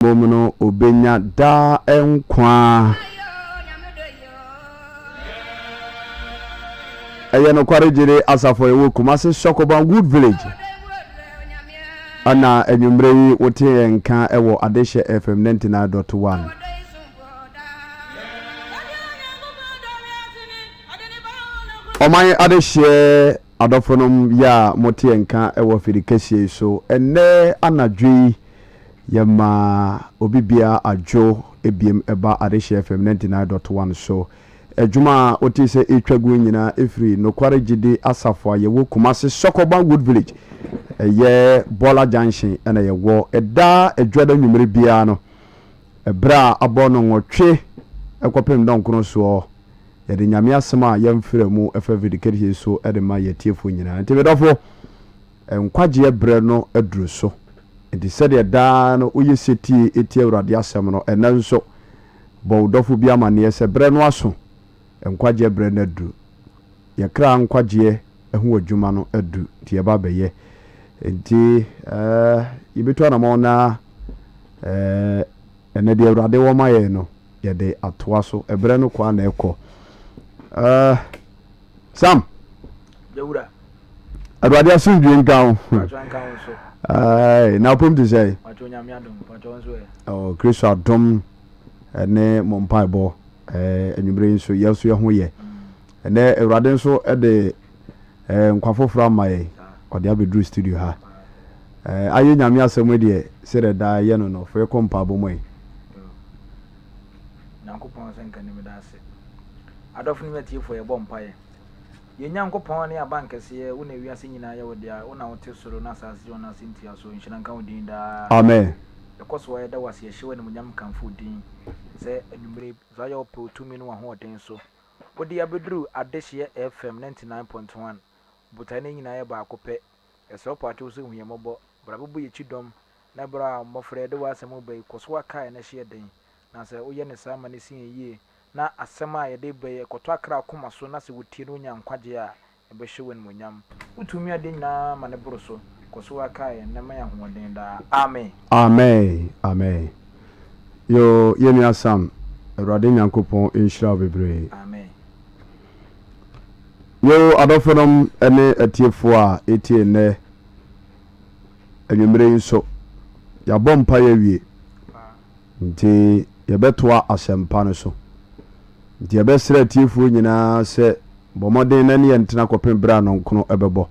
Momono obenya da enkwa eye no kware jire asafo ewo Kumasi Sokoban Good Village ana enwumre yi wote enka ewo Adeshe FM 99.1 Oman Adeshe adofonom ya mote enka ewo Firi kesie so ene anadwi yama obibia ajo ebiem eba Adeshe FM 99.1 so ejuma otise etwagu nyina efiri nokware gidi asafo ayewo Kumasi Sokoban Good Village ye Bola Junction ena yewo eda edwada nwumre bia no ebra abono nwotwe ekopem donkro so yede nyame asema yemfira mu efavidikeri so edema yetiefo nyina ntebedofo enkwaje ebre no eduru so enti sede da no oyeseti etie urade asem no enanso bawdofo bia mane se bre no aso enkwaje bre na du yakra nkwaje ehu adwuma no adu tie ba beye enti yibeto na mona enade urade wo maye no yede atoa so ebre no kwa na ekọ Sam Jawura urade aso dwen kan so na pom to say pacho nyame adom pacho nso e Chris adom ene mompaibo enwumre nso yeso ye ho ye ene urade nso ede nkwafoforo amaye ode abedru studio ha aye nyame asem de sere da ye no no fe kompa bo moy nyankopon senka ni medase adofo ni metie fo ye bompaye ye nyankopon ne abankese ye wo na wiase nyina ye wo dia wo na wote soro na asase wo na sintia so nhina nka wo din da amen ekoso ye da wase ye hyewe ne munyam kanfo din se enumere so aye ope otumi no ho den so wo dia bedru Adeshe FM 99.1 butane nyina ye ba akopɛ eso pato so huye mobo bra bubu ye chidom na bra mofre de wasem obai koso aka na hye den na se wo ye ne sama ne sin yie na asema ye de be koto akra koma so na se wotie no nya nkwaje a ebe hyewe ne munyam utumi ade nyina ma ne boro so koso aka ye na ma ya hoden da amen amen amen yo yemi asam urade nyankopon inshira bebre amen yo adofonom ene atiefo a etie ne enwumre nso ya bompa ya wie nti yebetoa asempa no so nti yebesere atiefo nyina se bomoden na ne yentena kopem bra no nkono ebebo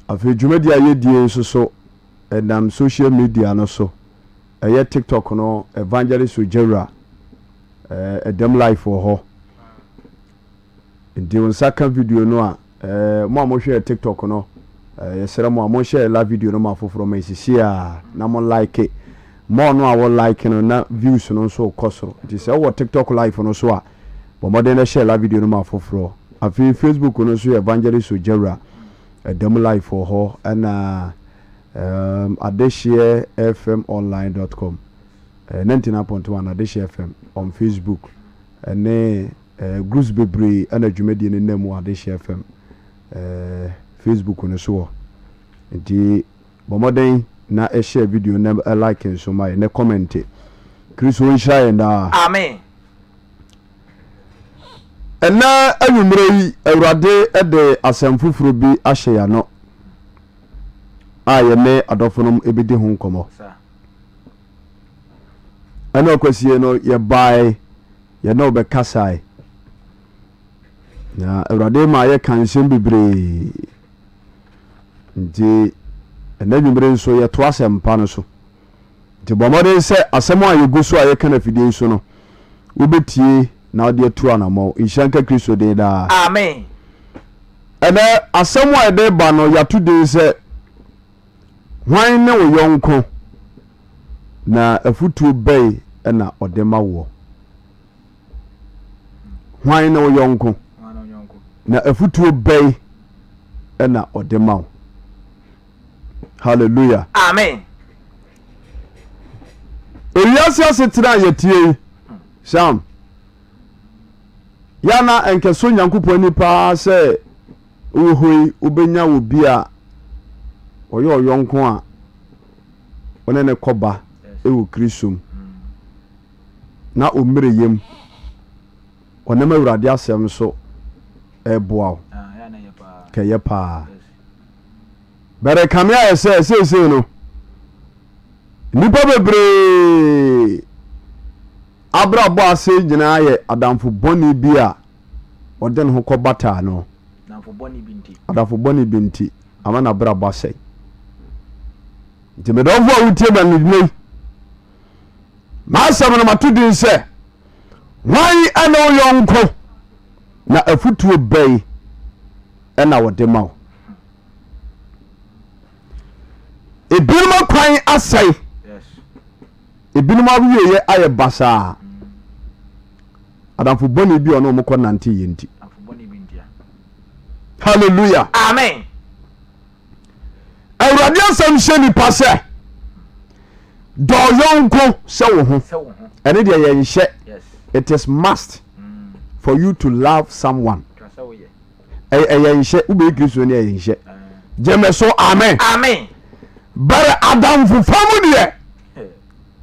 afi dwumadi ayedie nso so enam social media no so eye TikTok no evangelist ojera edem life wo ho nti onsaka video no a mo amohwe TikTok no yesere mo amohwe la video no ma foforo ma isisi a na mo like mo no a wo like no na views no so kosoro nti se wo TikTok live no so a bo modern na share la video no ma foforo afi Facebook no so evangelist ojera edem live for ho na Adeshe FM online.com 99.1 Adeshe FM on Facebook and groups bebre ana dwumadi ne nemu Adeshe FM Facebook no so nti bomoden na share video na like and so my na comment Chris won share na amen ena anwumre yi awurade ede asemfufuro bi ahye ya no aye ne adofonom ebedi ho nkomo ana kwasie no ye bai ye no be kasai na awurade ma ye kansem bibre nti ena nwumre nso ye to asempa no so nti bomode se asemo a yegu so a ye kana fidie so no wobetie na ode atu anamo inshanka Kristo de da amen ena asemo a de ba no ya to de se Hwan na wo yonko na Afutuo bei na odema wo Hwan na wo yonko na Afutuo bei na odema wo hallelujah amen Elias asetra yetie Sam yana enkeso nyankopon nipa se wo hoi ubenya wo bia oyo yonko a one ne koba ewo Kristo na omere yem onema Awurade asem so eboa o ya na ye pa ka ye pa bere kamia ese no nipa bebre abrabo ase nyina ye adamfo boni bi a ode ne ho kobata no adamfo boni binti amana abrabo ase nti medofo a wutie ba nidnei ma asem no matudin se why ana oyonko na afutuo bai ena wode mawo ebinuma kwan asai ebinuma wiye aye basa adamfo boni bi ono mo konante yenti hallelujah amen Awurade asam sheni pase do yonko se wo ho ene de ye nhye it is must for you to love someone ye nhye ube Kristo ne ye nhye jeme so amen but adamfo famu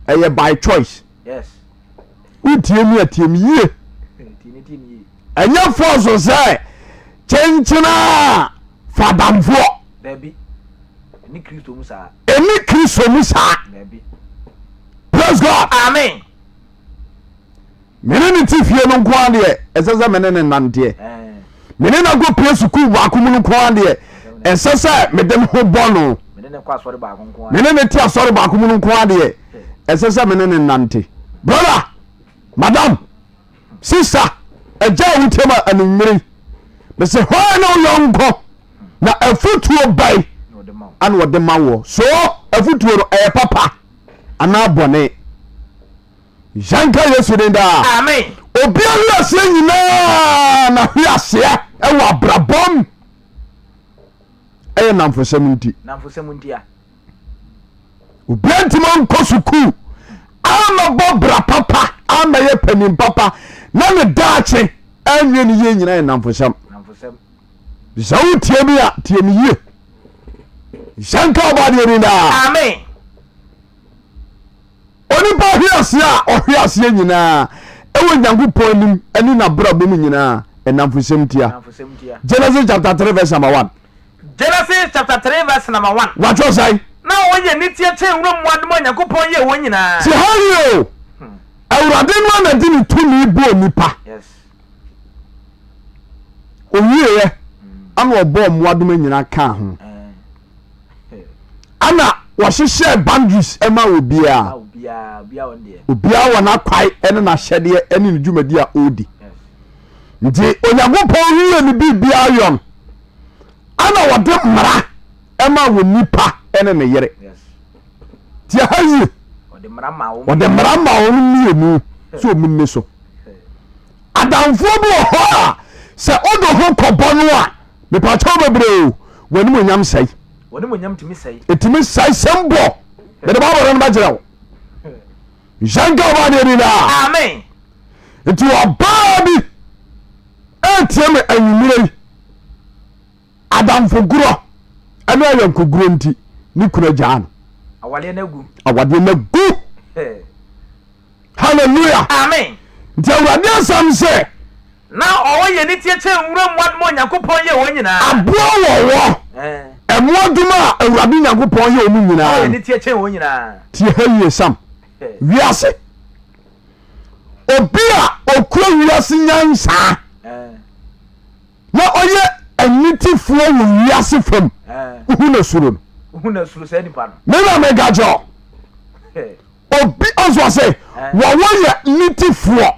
de by choice utiemi atiemi ye enya force say chenchina fadamfo baby eni Kristo musa baby praise God amen menene tifie no nko de esese menene nante menene go presu ku ba akumu no nko de esese medem ho bono menene kwa sori ba nko menene ti asori ba akumu no nko de esese menene nante brother madam sister eja wutema anumiri bese ho na yonko na afutuo bai an wode mawo so afutuo no papa ana bone janka Yesu denda amen obi awiase nyina na hwiase ewa abrabom namfosem nti a obi antimo nko suku ama bobra papa ama ye panim papa na ne daache anwe ne ye nyina namfosem zawu tiemi a tiemi ye janka obade denda amen onipa hwiase nyina ewo Nyankopon nim eni na brabo mu nyina enamfosem tia Genesis chapter 3 verse number 1 Genesis chapter 3 verse number 1 what you say na wonye nitie chen wuro mwadom Nyankopon ye won nyina si hayo Awurade no na di ni tumi bo nipa yes owiye ana obo mwadom nyina ka ho ana wahyehyɛ boundaries ema obia wana kwai ene na hyɛde ene ne dwumadi a odi nti Onyankopɔn wiye ne bibia yon ana wode mmara ema wo nipa ene ne yere ti hayi wode mmara ma wo mienu so munne so adamfo bi ho se odo ho kɔbɔ no a me pa chawo bebre wani mo nyam sai woni mo nyam timi sai etimi sai sembo me de babo no ba jira wo janga ba de rida amen enti obabi etiem anwumire adamfo guro anu ayanko guro nti ni kura jaan awade na gu hallelujah amen nti Awurade asam se na owoye ni tie che nwura mwadmo Nyankopon ye won nyina aboa wowo emoduma Awurade Nyankopon ye omu nyina owoye ni tie che won nyina tie haye sam wiase obi a okura wiase nyansa na oye anitifuo wo wiase fam uhuna suro se ni pa no me na me gajo obi onso say wo ye nitifuo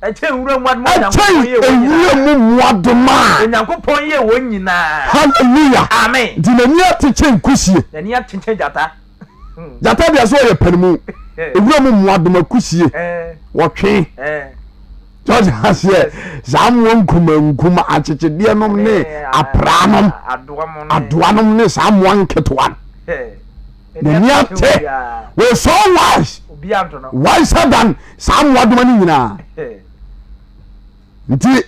eche nwura mwadmo Nyankopon ye won nyina Nyankopon ye won nyina hallelujah amen dinania teche nkusie nania teche jata dia so ye panimu ewura mu mwadom akusie wotwe George hasie zamwo nkuma achechede nom ne apranom adoanom ne samwo nketoa nania te we so wise obi anto no wiser than samwo adom ni nyina nti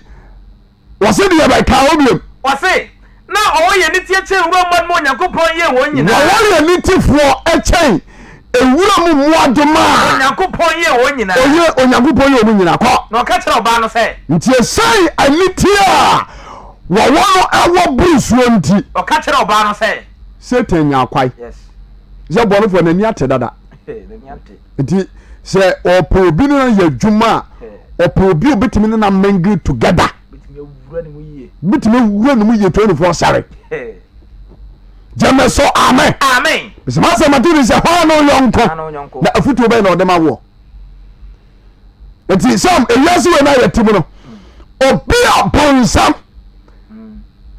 wase de ba ka obiem wase na owoye ni tie che nwura mmadmo Nyankopon ye won nyina owoye ni tifuo echen ewura mu muadoma onyankopon ye wo nyina oye onyankopon ye wo nyina ko no ka kire oba no se nti esai anitia wo wono awo brusuo nti o ka kire oba no se Satan nya akwai yes je bonu fo nani ate dada nani ate nti se opo bi no ya dwuma opo bi obetimi na mangri together bitimi wura ni mu ye 24 sare jame so amen amen bisema se matiri se Hwan no yonko na Afutuo be na odema wo nti sam ewiase we na yetimu no obi abonsam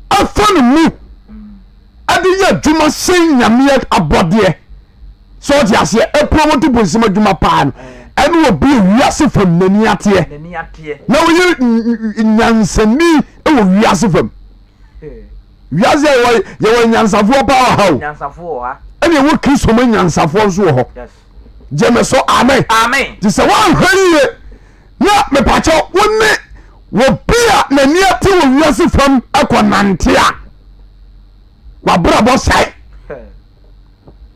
afanu mu ade ya dwuma sen nyame abode so ti ase e promote bonsam adwuma pa no ene obi wiase fam nani ate na wo ye nyansani e wo wiase fam wiase ye nyansafo pa ha nyansafo ha ene wo Kristo ma nyansafo so ho yes jeme so amen amen ti se wan hweye na me pacho woni wo bia nani ate wo wiase fam akonantea wa bra bo sai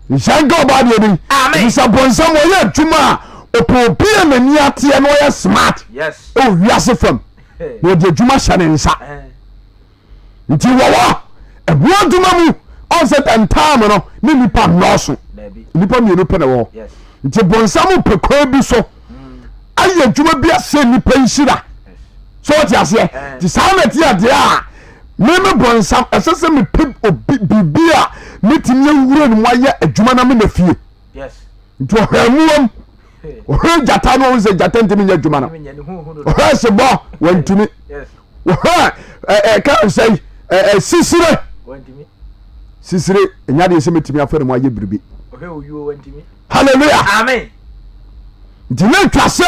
nshanga ba de bi nsabonsam wo ye dwuma opo bia nani ate no ye smart yes o wiase fam wo de dwuma hyane nsa nti wawa ebuo dwuma mu on set and time no ni nipa noso nipa mienu pe na wo yes nti bonsam pekwa bi so aye dwuma bi ase nipa nhira so ti ase ti sanati ade a meme bonsam asese me bibia metimi wura no aye adwuma na me na fie yes nti ohwamuom ohwe jata no ze jata ntimi nya adwuma na ohwe se bo wantumi yes ohwe ka say sisire wantumi sisire enya de se metimi afere mo aye biribi ohwe oyo wantumi hallelujah amen nti na twase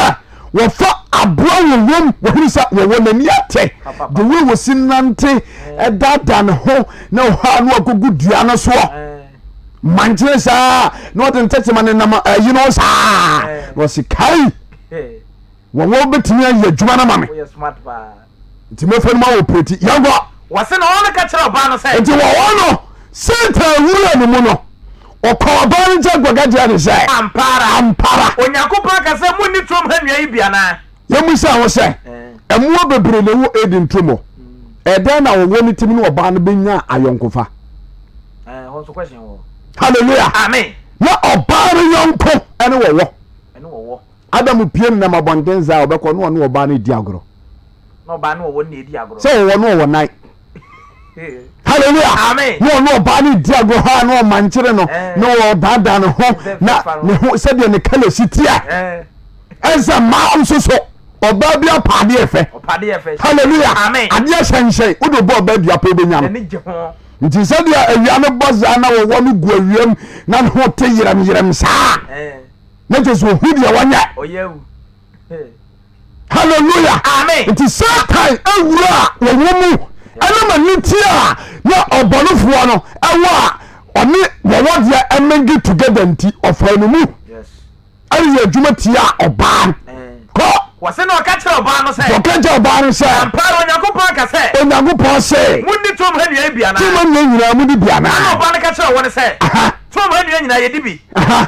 wo fa abro wom wo hirisa wo nani ate de we wo sinante edada ne ho na ho anu agogu dua no so manjire sa no de ntete man na you know sa wo sikai wo betimi aye adwuma na mame wo smart ba nti me fa ma wo preti yango wo se no on ka kire oba no se nti wo wono Satan wura ni mu no okoban nje gwagadia ne sai ampara onyankopon ka se munni trom hanua yi bia na yemusa wo se emuo bebre le wo edin tromo eden na wo woni timi no oba no benya ayonkofa ho so question wo hallelujah amen na oba no yonko ene wo adam piem na mabondenza obekọ no oba no di agoro no oba no wo na edi agoro se wo no wo nai hallelujah amen no ba ni di agoro ha no manchire no no dada no ho na ne ho se de ne kala sitia enza ma so oba bia pade efe hallelujah amen ade hyenhyen wo do bo oba bia pa obenya no nti se de awia no boza na wo no gu awiam na no ho te yiram saa na jesu hu dia wanya oyewu hallelujah amen nti Satan awura wo mu anama nitia na obonofo no ewa oni wo dia emengi together nti ofanu mu yes ari adwuma tia oban ko wase no ka kire oban no se ko ka kire oban no se ampara onyankopon se munni tom hanua bia na tuma nyina munni bia na na oban ka kire won se tom hanua nyina ye dibi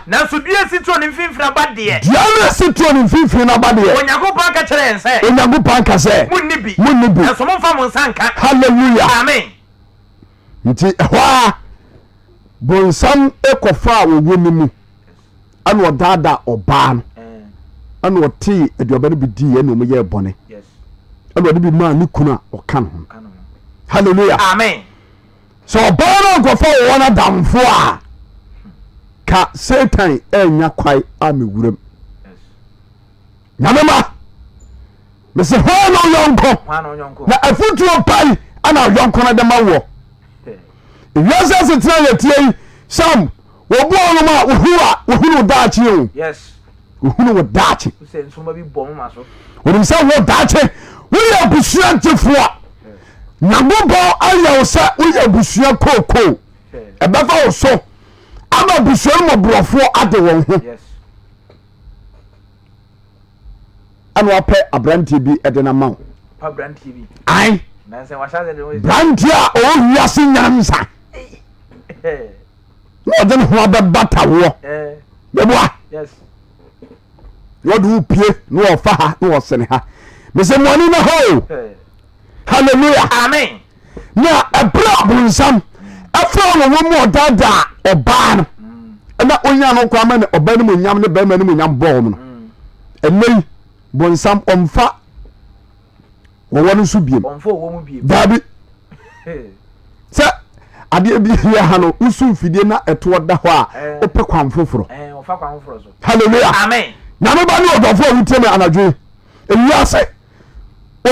na so dua sitro ne mfimfina ba de dia na sitro ne mfimfina ba de onyankopon ka kire en se onyankopon ka se munni bi na so momfa mo nsanka hallelujah amen nti hwa bonsam ekofa wo woni mu ana odada oban ana oti aduaba no bi di ene omo ye bone yes ana odi bi ma ni kuna oka no hallelujah amen so oban ekofa wo wona damfo a ka Satan enya kwai amewuram yes nyamema mese Hwan no yonko na Afutuo pai ana yonko na dema wo wiase setra yetie sam wo bo no ma wo hunu daachi o yes wo hunu wo daachi se nsoma bi bom ma so wo se wo daachi wo ya busua ntefo nyagobo aya wo sa wo ya busua koko ebefa wo so ama busua mo brofo ade wo ho yes ana wape abrantie bi edena ma abrantie bi ai na se wa sha de brantia o wiase nyansa no den ho abata wo beboa yes wodu pie no ofa ha no osene ha me se money na ho hallelujah amen na ebra bunsam afro no wo mo dada oba no na onya no kwa ma ne oba no munyam ne ba ma no munyam bom no enei bunsam omfa wo wonu so biem omfa wo mu biem dabi se ade bi ya ha no usu fidie na eto da ho a ope kwan foforo ofa kwan foforo so hallelujah amen na me ba ni odofo wutie me anadwe eya se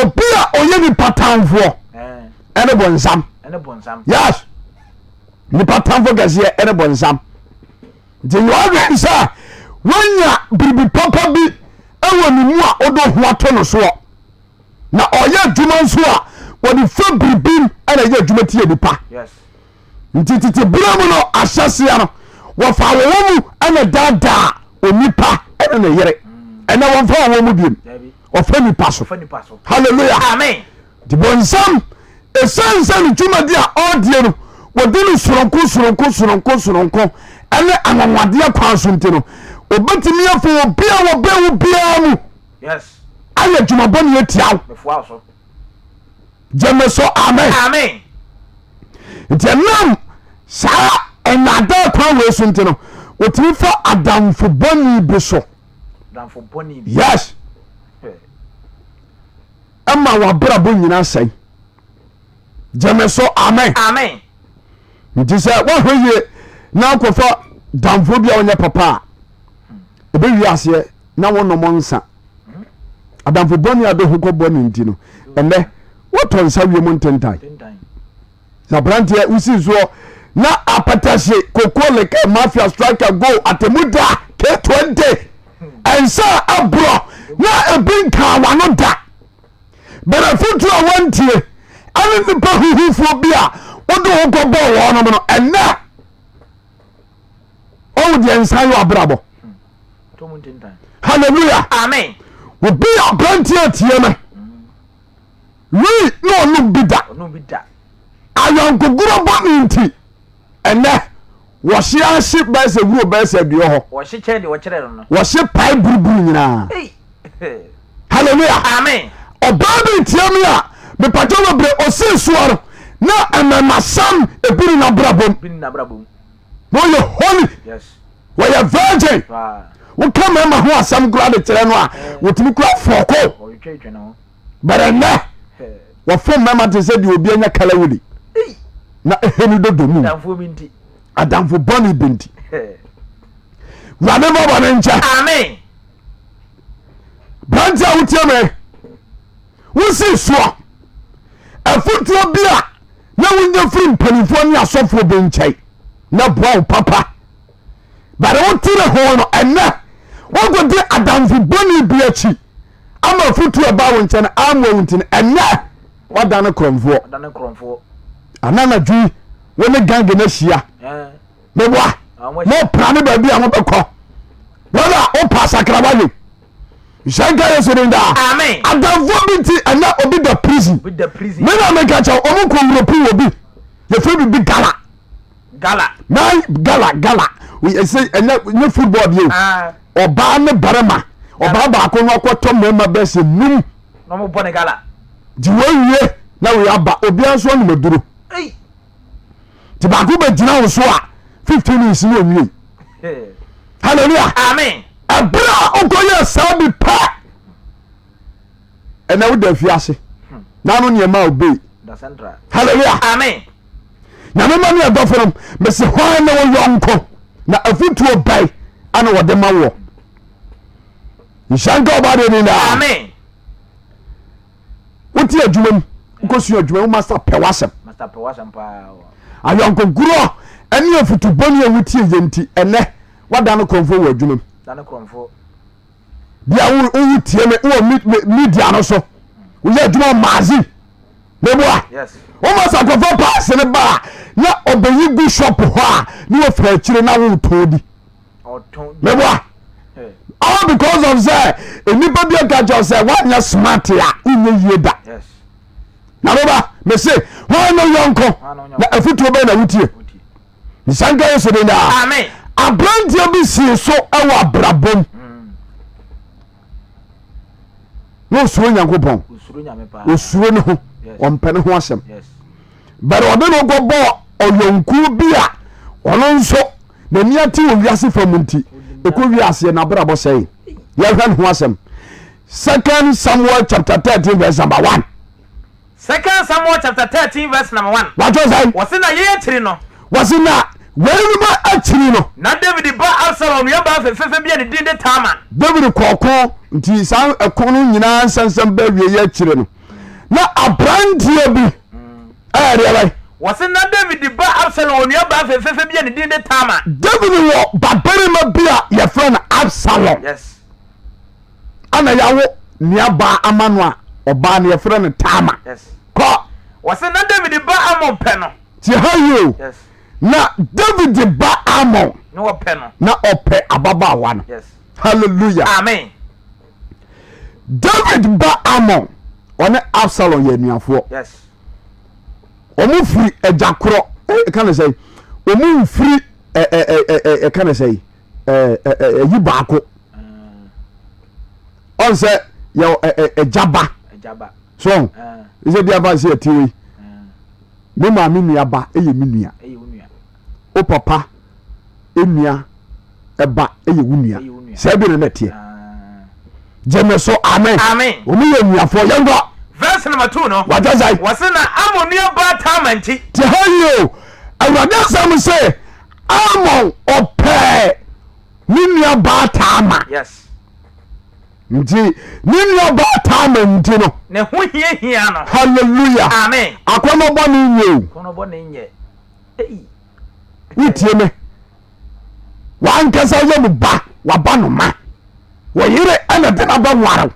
obi a oye ni patanfo ene bonsam yes ni patanfo gazie ene bonsam de yo agbe sa wanya bibi papa bi ewo ni mu a odo ho ato no so na oye adwuma nso a wodi fa bibim ene ye adwuma tie nipa yes ntititi buramu no ahyase no wo fa wo mu ene dada onipa ene ne yere ene wo fa wo mu biem ofa nipa so hallelujah amen di bonsam esansa ni dwuma di a odie no wodi no soronko ene anwanwade akwan so nti no obetimi afo obi a wo be wo bia mu yes aye dwuma boni etiaw before so jemeso amen ntianam sa enada kwa we so nti no otimi fa adamfo boni bi so yes ama wabra bo nyina sai jemeso amen nti se wo hweye na kofa damfo bia wonya papa ebe wi ase na wono monsa adamfo boni ado hukọ boni nti no ene woto nsa wie mo ntentan za brantie usi zo na apatashe kokole ke mafia striker go atemuda K20 ensa abro na ebinka wano da Afutuo wantie ane nipa huhufo bia wodo hukọ bo wono no ene o de ensa yo abrabo to mo ntentan hallelujah amen obi a brantie tie me wi no bida ayankoguro boni nti ene wɔhye ahye bɛsɛ wuro bɛsɛ aduo hɔ wɔhye kyɛ de wɔkyerɛ no wɔhye pae buruburu nyinaa hallelujah amen ɔbaa bi ntia me a mepatɛ bebre ɔsee soa no na ɛmamasam ebiri na brabom na ɔyɛ holy wɔyɛ virgin woka mɛma ho asɛm kora de kyerɛ no a wɔtumi kora fɔko bɛrɛ nnɛ wɔfom mɛma te sɛ deɛ obi anya kala wuli na ehenu dodo mu adamfo bɔne binti wurade bɔbɔ ne nkyɛ amen branti a wotie me wosi soɔ afutuo bi a na wonya firi mpanimfoɔ ne asɔfoɔ bi nkyɛn na boa wo papa bare wotire ho no ɛnɛ wogode adamfo bɔne bi akyi ama afutuo ba wo nkyɛn ama wo ntini ɛnɛ wadane krɔmfoɔ anana dwi wone gange na hyia meboa mo prane baabi a mobɛkɔ wala wopa sakraba yo nhyɛnka yɛ so ne daa adamfoɔ bi nti ɛna obi da prison mena meka kyɛw ɔmo kɔ wuropi wɔ bi yɛfrɛ bibi gala ɛsɛ ɛnyɛ football bio ɔbaa ne barema ɔbaa baako no akɔtɔ mmarima bɛsɛ num nti wɔwie na wɔyɛ aba obiara nso ɔnum aduro nti baako bɛgyina wo so a 15 minutes ne ɔnwie hallelujah amen ɛberɛ a wokɔyɛ saa bi pa ɛnɛ woda afiase na no nneɛma a wobei hallelujah amen nyame ma ne ɛdɔfo nom mɛsɛ hwan na wɔyɔnko na afutuo bai ana wɔde ma wɔ nhyɛnka ɔbade ne daa amen wote adwuma mu wokɔsua adwuma mu master pɛ wasɛm ayɔnkogorɔ ɛne afutubɔne a wotie yɛ nti ɛnɛ wada no krɔmfoɔ wɔ adwuma mu bia wowo tie me wɔ media no so woyɛ adwuma maazi meboa woma sa kɔfa paase ne ba a na ɔbɛyi gu shop hɔ a ne wɔfira akyire na wotɔn di meboa all because of sɛ enipa bi aka kyɛw sɛ woanyɛ smart a wonyɛ yie da na boba mese hwan no yɔnko na afutuo bɛɛ na wotie nsanka yɛ so de daa abrantia bi sie so ewa abrabom no suro nyankopon osuro ne ho ompene ho asem but ode no go bo oyonku bi a ono nso na niati wo wiase famunti eko wiase na brabo sei ya hwan ho asem 2 Samuel chapter 13 verse number 1. 2 Samuel chapter 13 verse number 1. What was I? Was na ye chiri no. Was na wenuma achiri no. Na David ba Absalom ya ba fefe bia ne din de Tama. David kokon nti san ekono nyina sansam ba wie ye chiri no. Na abrantie bi realize was na David ba Absalom ya ba fefe bia ne din de Tama. David wo babere ma bia ye friend Absalom. Yes. Ana yawo niaba amano a oba ne ye friend Tama. Yes. Ko was na David ba Amon pe no. Ti hayo. Yes. Na David ba Amon. No ope no. Na ope ababa wa no. Yes. Hallelujah. Amen. David ba Amon one Absalom ye nuafo. Yes. Omu free ejakro can I say omu free can I say you baako. On say yo ejaba. So is it the say tiwi. Me ma me nuaba eye me nua. O papa enua eba eye wunua. Se bi ne tie. Jeme so amen. Amen. Omu ye nuafo yengo. Verse number 2 no. What does I? Was na Amonia ba Tamanti. Ti hayo. Awurade sam say Amon ope ni nuaba Tama. Yes. Nti ni nuaba Tama nti no. Ne ho hia no. Hallelujah. Amen. Akono boni nye. Kono boni nye. Ei. Itie me. Wan kasa ye mu ba, wa ba no ma. Wo yire ana de na ba nwaro.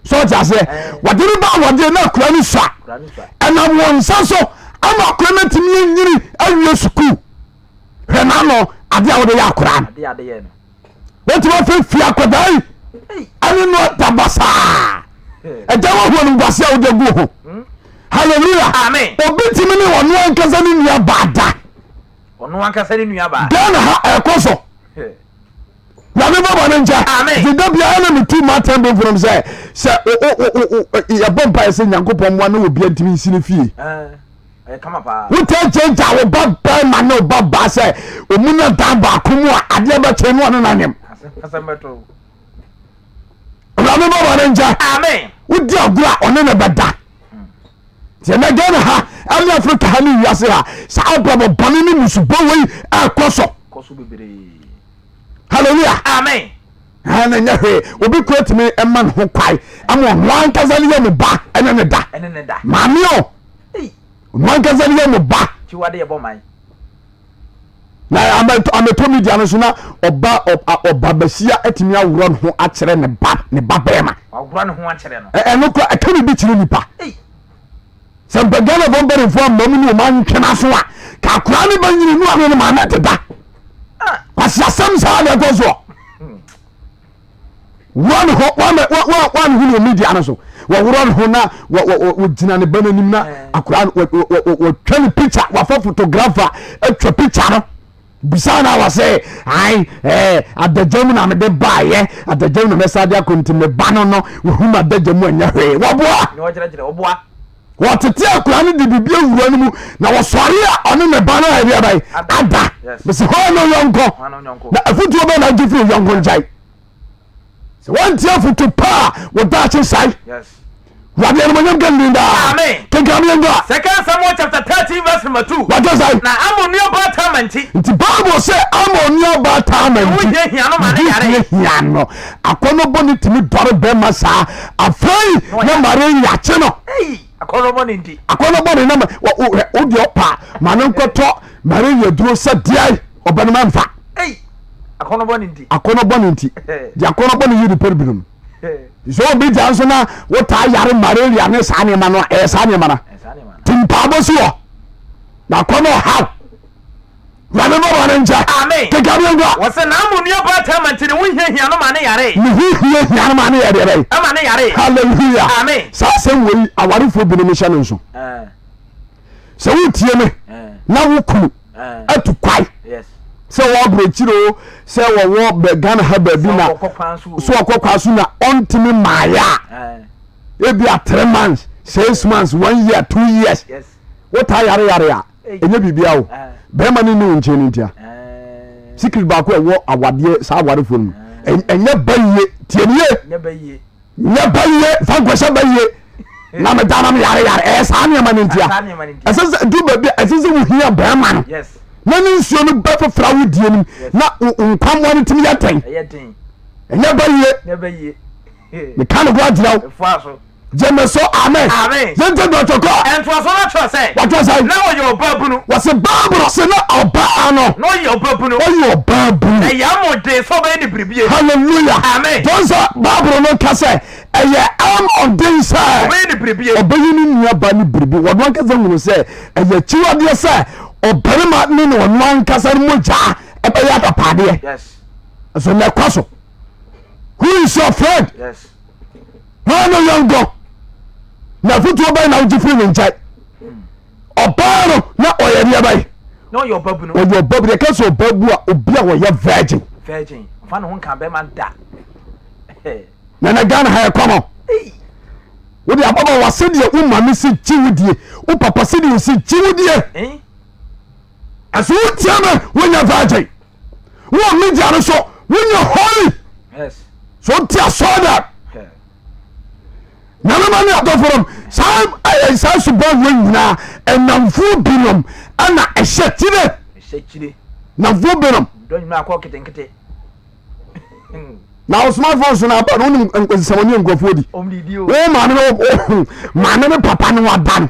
So just say what did ba what dey na kura ni swa. And am won so ama kura na timi nyiri awie school. He na no ade a wo dey akura. Ade ye no. What you want fi akodai? Ani no tabasa. E jawo ho no gwase a wo dey go ho. Hallelujah. Amen. Obi timi ni wonu ankasa ni nua bada. Onu ankasa ni nua ba. Gana ha ekoso. Wame baba nja. The dabia ana me tu matem be from say ya bomba ese nyankopon mo na obi antimi nsini fie. Kama pa. Wo ta change awo baba ma na baba say omuna dan ba komu a ade ba chenu ono na nem. Asambeto. Wame baba nja. Amen. Wo di agura ono na beda. Ti na gana ha ali Africa ha ni wiase ha sa baba bone ni musubo wei akoso. Koso bebere. Hallelujah. Amen. Ana nyahe obi kwet me eman ho kwai ama wan kazali ye me ba ene ne da mami o wan kazali ye me ba ti wade ye bo man na ameto media no so na oba basia atimi awuro ho a kire ne ba bema awuro ne ho a kire no eno ko aka bi kire nipa se bagana bombere fo amamu ni o man twena so a ka kura ne ba nyini nu ame ne ma na teda kwasa sam sa le gozo one who media na so wo run ho na wo gina ne bananim na akura wo twani picture wa photographer etwa picture no bisana wa say ai adagam na me de baye adagam na message akonti me bano no wo huma adagam anya hwe wo boa no jira wo boa wo tete akura ne de bibia wura no mu na wo sori a ono me bano ha bia bai ada bese ho no yonko na afutuo be na gifu yonko njai one tear for to pa with that inside. Yes. What the Roman Gandinda? Amen. Take a minute. 2 Samuel chapter 13 verse number 2. What does I? Now I'm on your Batamanti. The Bible say I'm on your Batamanti. Yano. I can't bonnet to me, daughter Bemasa. I'm afraid no Marie Yachino. Hey, I can't bonnet indeed. I can't bonnet number. Oh, your pa, Manunko talk, Marie, drew said, dear, or Benamanfa. Hey. Akono bonenti. The akono boni you the problem. So be Johnson what I yare malaria ne sane mano sane mana. Timpabo so. Na kono how. Rana no wanenja. Amen. Ke gabianga. Wase na mu ni apartment ni wo hia no mane yare. Ni hia no mane yare. Amane yare. Hallelujah. Amen. Sa sem we awarifo bi ne mission nso. So wo tie me. Na wo kunu. Atu kwai. Yes. sɛ wɔbrɛ kyiro sɛ wɔwɔ Ghana ha baabi na so ɔkɔkwa so na ɔntimi maaya ebi a 3 months 6 months 1 year 2 years wota yare a ɛnyɛ bibia wo bɛrima ne wo nkyɛn no ntia secret baako ɛwɔ awadeɛ saa awarefo no ɛnyɛ bayiye tiɛniye nyɛ bayiye fa nkwɛhyɛ bayiye na meda na yare saa nneɛma no ntia ɛsɛ sɛ du baabi ɛsɛ sɛ wohia bɛrima no na ne nsuo no bɛfofra wo die no na nkwamoa no tumi yɛ den ɛnyɛ bayiye meka no ho agyina wo jẹ́mi sọ amen yẹn tẹ dọ̀tọ̀kọ. ẹ̀ntùwàsó náà twẹ́ sẹ́. wàtọ́ sẹ́yìn. náà wọ́n yẹ ọba bunu. wọ́n sẹ́ báàbùrọ̀ sẹ́ náà ọba àná. náà yẹ ọba bunu. wọ́n yẹ ọba bunu. ẹ̀yà amọ̀dé sọ́bẹ̀ ẹni bìrìbìyẹ. hallelujah amen. jọ́nsẹ̀ báàbùrọ̀ náà kẹsẹ̀ ẹ̀yẹ amọ̀dé sẹ́. ọbẹ̀ ẹni bìrìbìyẹ. ọbẹ̀ yìí ni nìyà bá ní bìrìbì wọ́n náà kẹsẹ̀ ń wò sẹ́ ẹ̀yẹ kyiwadeɛ sẹ́ ọbẹ̀rẹ̀mà ní ni wọ́n náà kẹsẹ̀ ń mú jà ẹ̀bẹ̀ yẹ àtàpàdé. yes. ẹ̀sọ̀ ní ẹ̀kọ́ so who is your friend. yes. wọ́n á yẹn gọ na Afutuo báyìí na ojú fún mi nkyɛn ɔbaa no na ɔyɛ deɛ báyìí. na ɔyɛ ɔba bu no. ɔyɛ ɔba bu deɛ kɛse ɔba bu a obi a wɔyɛ virgin. ɔfa ne ho nka bɛrima da. nana Ghana ha yɛ kɔmɔ wode ababa wa sɛdeɛ wo maame si gye wo die wo papa sɛdeɛ wo si gye wo die ɛso wo tia me wonya virgin wo media no so wonya holy so wo tia sɔɔda nanoma ne adɔforom saa suban wɔ nyinaa ɛnamfoɔ binom ana ɛhyɛ kyire namfoɔ binom na wo smartphone so na aba no wonim nsɛmɔne nkurɔfoɔ di wo maame ne papa ne wada no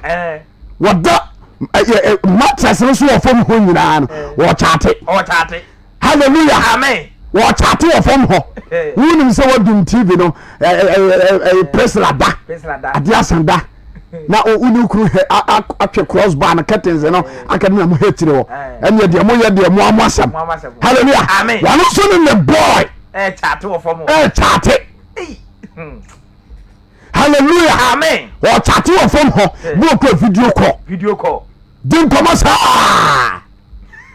wɔda matress no so wɔ fam hɔ nyinaa no wɔkyate hallelujah amen wɔkyate wɔ fam hɔ wonim sɛ woadum tv no presla da ade asan da na wone kuru atwe crossbar no curtains no aka ne na mo hetire hɔ ɛne deɛ moyɛ deɛ mo amo asɛm hallelujah wɔno so ne ne boy kyate hallelujah amen wɔkyate wɔ fam hɔ ne ɔkɔ video call di nkɔmmɔ saa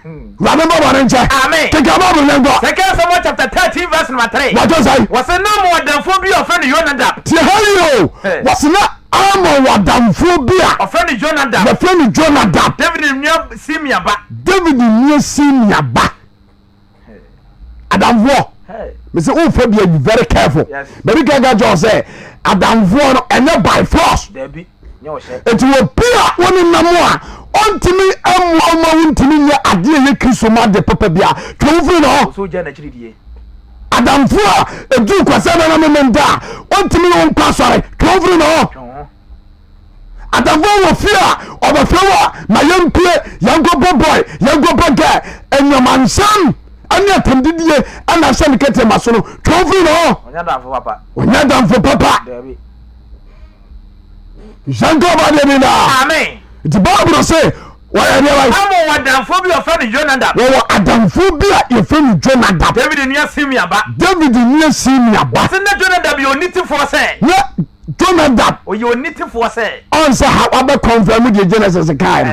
wàá bọ̀ wọ́n nkyɛn. amen. kíkà bá bọ̀ lẹ́ngọ̀. Second Samuel chapter 13 verse number 3. wàjọ sáyé. wọ́sẹ̀ náà mọ̀ ọ̀dànfó bí ọ̀fẹ́ ni Jonadab. tiẹ̀ ha yìí o wọ́sẹ̀ náà àmọ̀ ọ̀dànfó bí a. ọ̀fẹ́ ni Jonadab. ọ̀fẹ́ ni Jonadab. David ní Simiaba. David ní Simiaba. àdànfó mesi o fẹ́ bi be very careful. bẹ̀rẹ̀ kẹ́kẹ́ jọ sẹ́ àdànfó no ẹ̀yẹ by force. ètò wọ́n bí a wọ́n ní nàmú a ontimi amuama wontimi nyɛ adeɛ yɛ kristo ma de papa bia twomfiri no hɔ adamfo a ɛdu kwasɛ no no memenda a ontimi ne wo mpa sɔre twomfiri no hɔ adamfo wɔ fie a ɔbɛfrɛ wo a ma yɛmpie yɛnkɔbɔ boy yɛnkɔbɔ gɛ anwamansam ane atamdidie ana hyɛ ne kɛtɛ ma so no twomfiri no hɔ ɔnyɛ adamfo papa nhyɛnkɔ ɔbadeɛ bi daa amen nti Bible sɛ wɔyɛ deɛ wɔyɛ. Amu adamfo bi ɔfɛ ni Jonadab. wɔwɔ adamfo bi a yɛfɛ ni Jonadab. David nua Simiaba. David nua Simiaba. wɔsi ne Jonadab yɛ onitifoɔ sɛ. ne Jonadab. oyɛ onitifoɔ sɛ. ɔnsa ha wabɛ kɔnfɛn di Genesis kaa no.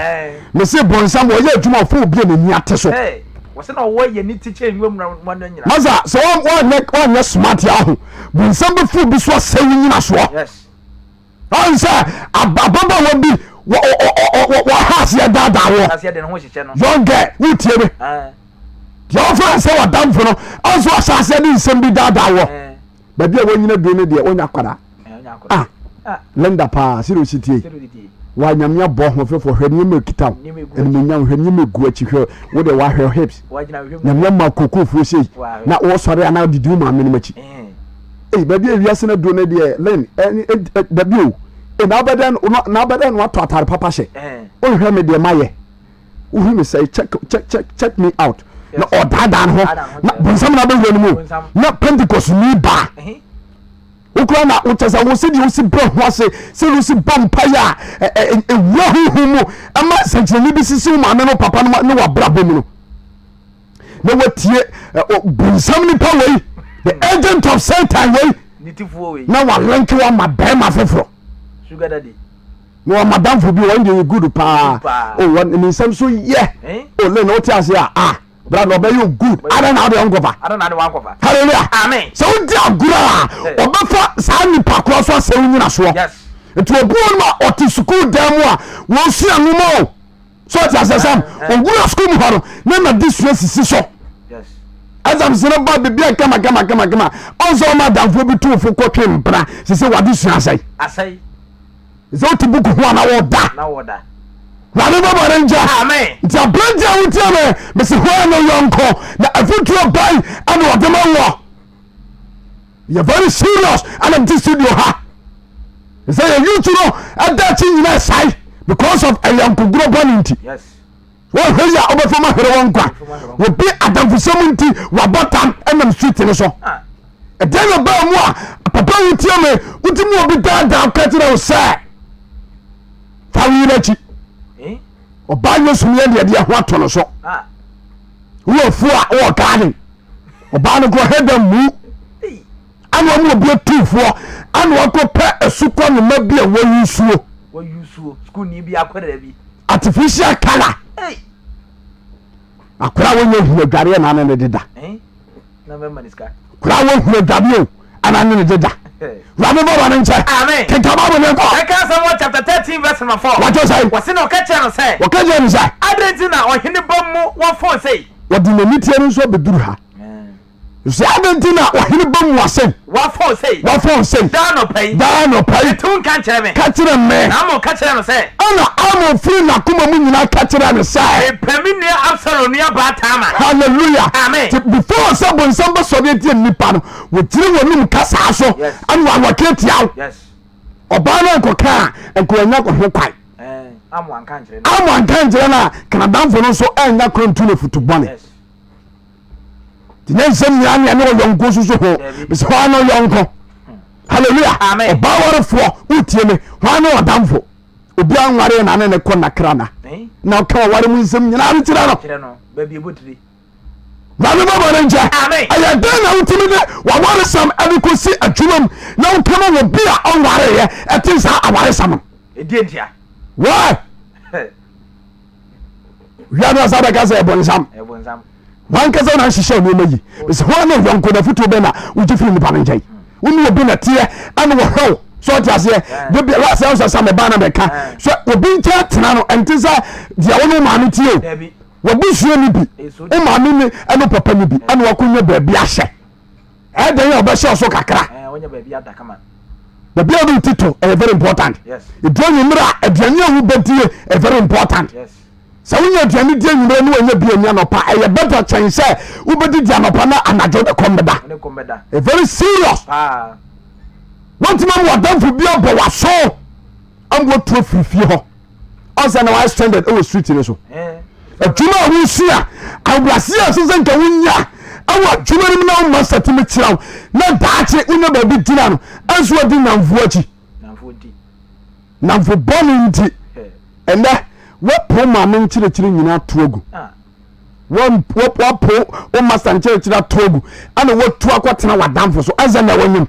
mesi bɔnsam wɔyɛ adwuma fo obi a n'ani ate so. wɔsi na ɔwɔ yɛ ni ti kyɛn nwom na wɔn nyina. masa sɛ wɔnyɛ smart yɛ aho bɔnsam bɛ fo bi so asɛ wo nyina soɔ. ɔnsa ababaawa bi. wɔhaseɛ daadaa wɔ yɔngɛ wotie me deɛ wɔfa sɛ wɔdamfo no ɔnso ɔhyɛaseɛ ne nsɛm bi daadaa wɔ baabi a wɔnyina bio no deɛ wonya kwada lenda paa sɛde ɔsitie wanyamea bɔ hofɛfo hwɛ nneɛma kita wo animonyam hwɛ nneɛma gu akyi hwɛ wode wahwɛ hips nyamea ma kokofoɔ sei na wɔsɔre anaa didi wo maame no makyi baabi a wiase no duro no deɛ len baabi o na abɛdɛ no watɔ atare papa hyɛ wohwɛ me deɛ mayɛ wohu me sɛ check me out na ɔdaadaa no ho na bonsam no abɛwura no mu na Pentecost ni baa wokura na wokyɛ sɛ wo sɛdeɛ wosi bɛ ho ase sɛdeɛ wosi bɔ mpayɛ a ɛwura hohu mu ɛma nsɛnkyerɛnne bi sisi wo maame no papa no ne wabrabɔ mu no na watie bonsam nipa wei the agent of Satan wei na walenke wa ma bɛrima foforɔ na wa madamfo bi wɔn de good paa o wɔn ne nsɛm so yɛ o le na wote ase a brother obey you good I don't know the uncover hallelujah amen so di agura obefa sa nipa kro so asem nyina so yes etu obuo ma oti school demo a wo su anumo so ti asesam ogura school mu haro na distress si so yes azam sene ba bibia kama onzo ma danfo bi tu fo kotwe mpra se wadi su asai so ti buku ho na woda Rani baba renja amen ntia branja wutia me mesi Hwan no yonko na Afutuo bai and wadema wo you're very serious and I'm this studio ha say you to know adachi nyina sai because of a young group bonity yes what heya obefoma here wonkwa we be adamfusem nti wabotam enam street ni so e den ba mu a papa wutia me wutimu obi dada katira o say fawi na chi oba nyo sumye de ho atono so wo fu a wo garden oba no go head mu anu mu obi tufo anu ko pe esukwa no ma bi a wo yusuo school ni bi akwara bi artificial color akura wo nyo hu adware na na ne deda na me maniska kura wo hu adware ana ne deda Rabbi Baba nche amen kenta baba ne ko Samuel chapter 13 verse number 4 what you say wase no ka che no say adentina ohene bommu wo fo say wodi na mitie nso beduru ha you adentina ohene bommu wase wo fo say da no pai tun kan chere me ka chere me na mo ka chere no say ana amo free na kuma mu nyina ka chere me say pemi ne Absalom ne ba tama hallelujah amen before sabon samba soviet nnipa no wo tire wonum kasa so anu awaketiaw yes obana ko ka enkonya ko ho kwai amo ankan chere na kanadanfo no so enya krontu ne futubone yes tinan sem ya ne yonko so ho bis Hwan no yonko hallelujah amen obawore fo utie me Hwan no odamfo obi anware na ne ko nakrana na ka ware mu nsem nyina re tire no ba bi ebotiri Rabbi Baba renja amen aya den na utimi de wa ware sam abikosi adwumam na ukama wo bia onware ye etinsa aware sam edientia why yado asaba kaza ebonsam wan kaza na hihye no mayi bis Hwan no yonko na Afutuo be na ujifiri ni banjai unu obi na tie anu wo hw so tiase de bi la se sam ba na beka so obi ntia tena no entisa dia wono ma no tie wabusuo ni bi o ma mi ni eno papa ni bi anu wakonya ba bi ahye e den ya obehye so kakra wonya ba bi adaka the building title is very important yes it do nyimra aduane awu bedie is very important yes so wonya aduane die nyimra no wonya bi anya no pa e better chance say wo bedi dia no pa na anajo de kombeda a very serious want man wadam fu bia bo waso am go to frifie ho onse na wa stranded o street ni so adwuma wo sia awrasia so nka wonya awa adwuma ni na ma satime kiraw na daache wonya ba bi dina no anso odi namfo achi namfo boni nti ende wo po ma men kirekire nyina togu wo po o master kirekire togu ana wo tu akotena wadamfo so anza na wonyam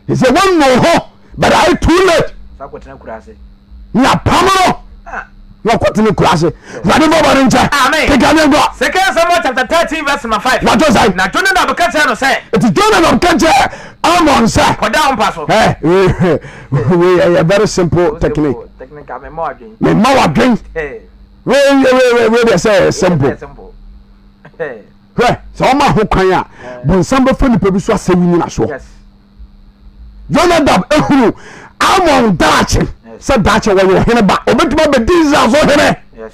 he say one no ho but I too late sakotena kurase na pamoro na kwatene kurase Rabbi Baba renja amen kigane go Samuel chapter 13 verse number 5 what was I na Jonah na bukata no say it is Jonah na bukata amon say koda on paso we a very simple technique me mo adwen we they say simple so ma ho kwan a bonsam be fani pa bi so asewi na so yes Jonah ehuru amon dache se dache wo hene ba obetuma be diza so hene yes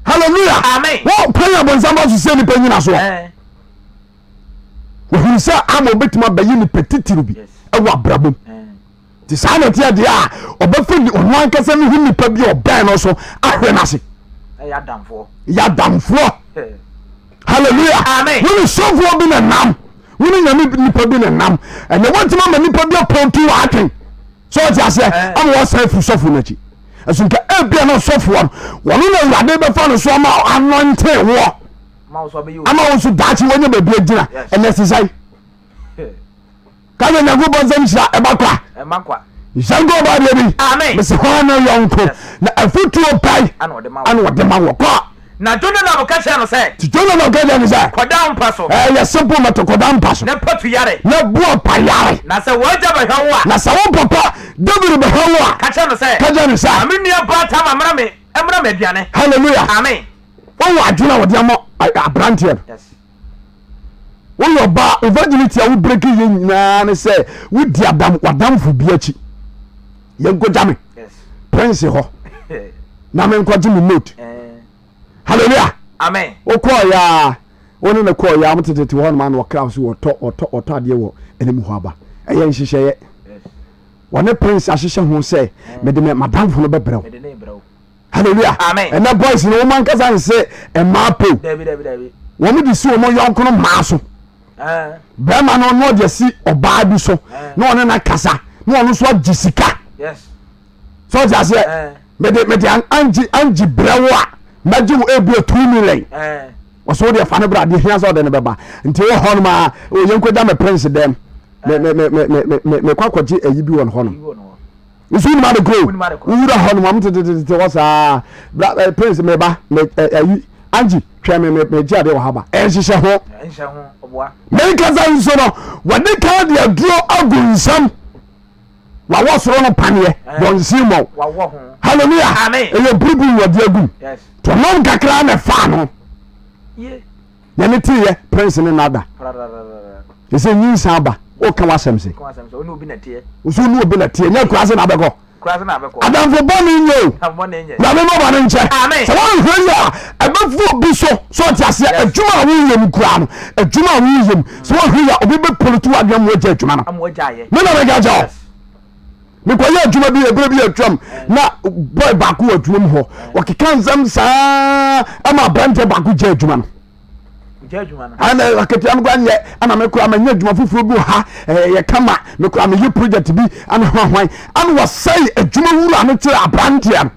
hallelujah amen wo kwan bonsam ba so se ni pa nyina so wo hu se amon obetuma be yini petitiri bi ewa brabom ti sa na tia dia obefuni onu ankasa ni hu nipa bi oban no so ahwe na se ya damfo hallelujah amen when sofo bi na nam when nyame nipa bi na nam and they want to nipa bi pontu atwen so ti ase am wo say fu sofo na chi asunka ebia na sofo won na urade be fa no so ma anointed wo ma so be you ama wo so dachi wonye be bi agina and necessary ka na go bonzam sha e makwa Jango ba de bi. Amen. Me se Hwan no yonko. Na Afutuo pai. Ana ode ma. Ana ode ma wo kwa. Na Jonah na boka no say. Ti Jonah na boka no say. Koda mpaso. Ya simple matter koda mpaso. Na patu yare. Na buo pa yare. Na se waja ba hawa. Na sa wo papa David ba hawa. Kacha no say. Kacha no say. Amini ba ta mamra me. Emra me aduane. Hallelujah. Amen. Wo adwuna wo de amo abrantie. Yes. Wo yo ba evangelist ya wo break ye nyina ne say wo di adam wadamfo bi achi. Ye nkojame. Yes. Prince ho. Na me nkwaji me note. Hallelujah. Amen. O ko ya woni na ko ya mtetete ho no ma no kra so oto ade wo enim ho aba. Eye nhihye ye. Yes. Wone prince ahihye ho say me de me madamfo no bebrew. Me de ne brew. Hallelujah. Amen. And that boys no man kasa nse e ma po. David. Wo me di si wo mo yonko no ma so. Brema no no de si oba bi so. No one na kasa. No one so jisika. Yes. So just say me de anji brewa. Maji wo ebu 2 million. Waso de fa ne bra de hia so de ne beba. Nti wo ho no ma o yenko da me prince dem. Me kwakwaji ayi bi won ho no. Nso ni ma de grow. Wura ho no ma mtete wasa prince me ba ayi anji hwe me ji ade wo haba. Ehihye ho. Ehihye ho oboa. Me kaza nso no wade ka de aduro agunsam. Wa wo soro no panie. Don simo. Wa wo ho. Hallelujah. Amen. Eyo burubu wadi agum. Yes. To non kakra na fa no. Ye. Ya ne tiye prince ne nada. Ese nyinsa aba. O ka wasem se. Onu obi na tie. Usu nu obi na tie. Nya kurase na abeko. Kurase na abeko. Adamfo boni nyo. Adamfo na nye. Na me mo ba ne nche. Amen. Se won hwe ya abefu obi so ti ase adwuma wo yem kura no. Adwuma wo yem. Se won hwe ya obi be politu adwam wo je adwuma no. Amwo jaye. Me na me ga jaw. Me ko ye adwuma bi ebere bi atwam na boy ba ko adwuma ho. Okeka nzam saa ama brante ba ko je adwuma no. Ana akati am gwan ye ana me kura ma nya adwuma fufuro bi ha ye kama me kura me yi project bi ana hwan ana wasai adwuma wura no kire abrante am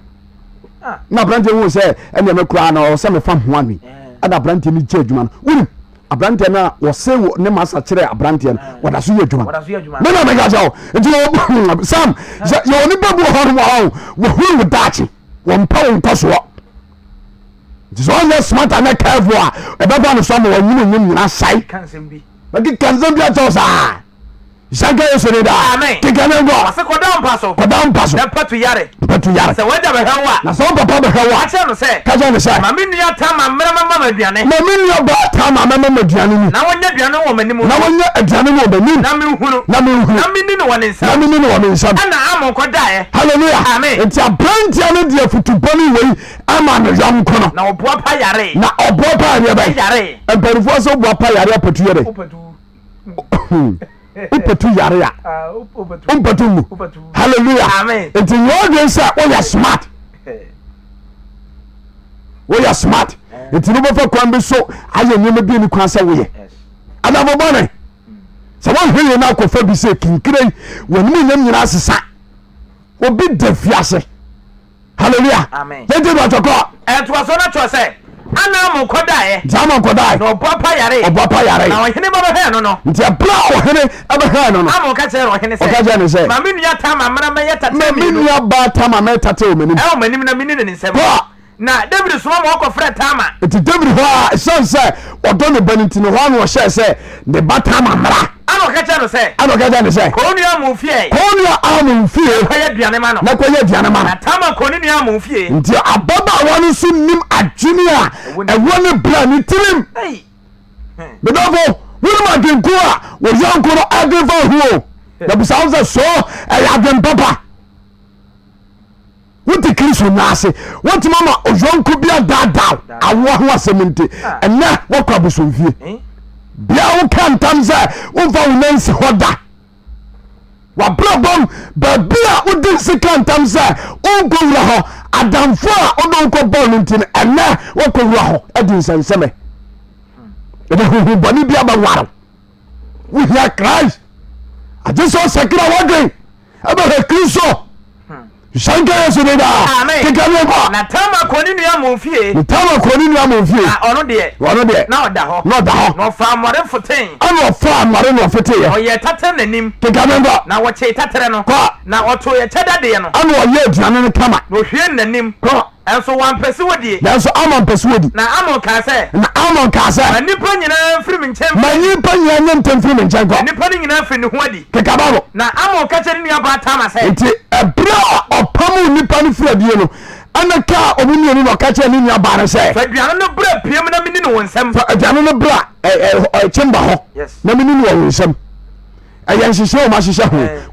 na abrante wo se ene me kura na o se me fa ho mi ana abrante ni je adwuma no wuri abrante na wo se ne masa kire abrante no wada so ye adwuma me na me ga jawo nti sam ye oni babu ho wo hu dachi wo mpa wo ntoso it's all smart and careful. About no some woman na sai. Kansen bi. But the kansen bi atosa. Sanga yesore da. Amen. Kikanengo. Ase kodam paso. Na patu yare. Se wada be hawa. Na so papa be hawa. Ache no se. Kaja no se. Mami nua tama mama aduane. Mami nua ba tama mama aduane ni. Na wonya aduane wo manimu. Na wonya aduane wo manimu. Na me hunu. Na mi ni no wone nsam. Ana amo kodae. Hallelujah. Amen. Enti abrantia no de afutuboni wei ama no yonko no. Na obo pa yare. Na obo pa yare ba. Yare. Emperifo so obo pa yare apatu yare. Upatu yare ya. Upatu mu. Hallelujah. Amen. Enti you say oh you smart. Oh you smart. Enti no bofa kwan bi so aye nyema bi ni kwan sa wo ye. Adabo bone. Se won hwe na akofa bi se kinkire wonum nyam nyina asesa. Obi defiase. Hallelujah. Amen. Enti do atoko. Eto aso na to se ana mo kodae. Jama kodae. No papa yare. Obo pa yare. Na ohene ma be he no. Nti abra ohene ebe he no. Amo ka se ohene se. Okaja ne se. Mami nua tama mara me yata Me nua ba tama me tate o menim. E o menim na mini ne nsem. Na David suma mo ko frɛ tama. Nti David ho a sense odo ne baniti no ho no hye se ne ba tama mara. Ano kacha no se. Konua mu fie. Konua amu fie. Kwa ye duane ma no. Na kwa ye duane ma. Na tama konua mu fie. Nti ababa wonu so nim adwene a ewo ne bra ni tirim. Hey. Bedofo, wonu ma genku a wo yanko no ageva huo. Na busaunza so ya adwen papa. Wuti kristo nase. Wuti mama ojonko bia dada. Awo ho asemente. Enne wakwa busomfie. Bia wo kan tamza wo va wo nansi hoda wa brabom ba bia wo din sikan tamza wo gowra ho adamfo a wo don ko ball ntin enne wo kowra ho edin sanseme ebe hu bani bia ba waro we hear Christ I just saw sakira wadin ebe he kristo Shanka Sudeda, Kikameko, Natama Koninu Monfie, Tama Koninu Monfie, ono de, now da, not the hawk, no farm more for 10. I'm not far, Marino Fete, Or yet Tatan him, Kikameko, now what say Tatano, now what to a Chadadiano, I'm not yet, and come up, no hearing the name, and so one persuade. that's I'm on persuade. Now I'm on Casa, And I'm on Casa, and Nippon in a film champ, my new penny and ten film in Janko, and Nippon enough in the Wadi. Kikababo, Now I'm on catching your bad time, I say. it's a bra or Pamu Nippon Frediano, and a car of Union or catching in your banner say, But you are no bread, Piamina Minu and some a Janona Bra, a chamber, yes. no meaning with some. I am so much.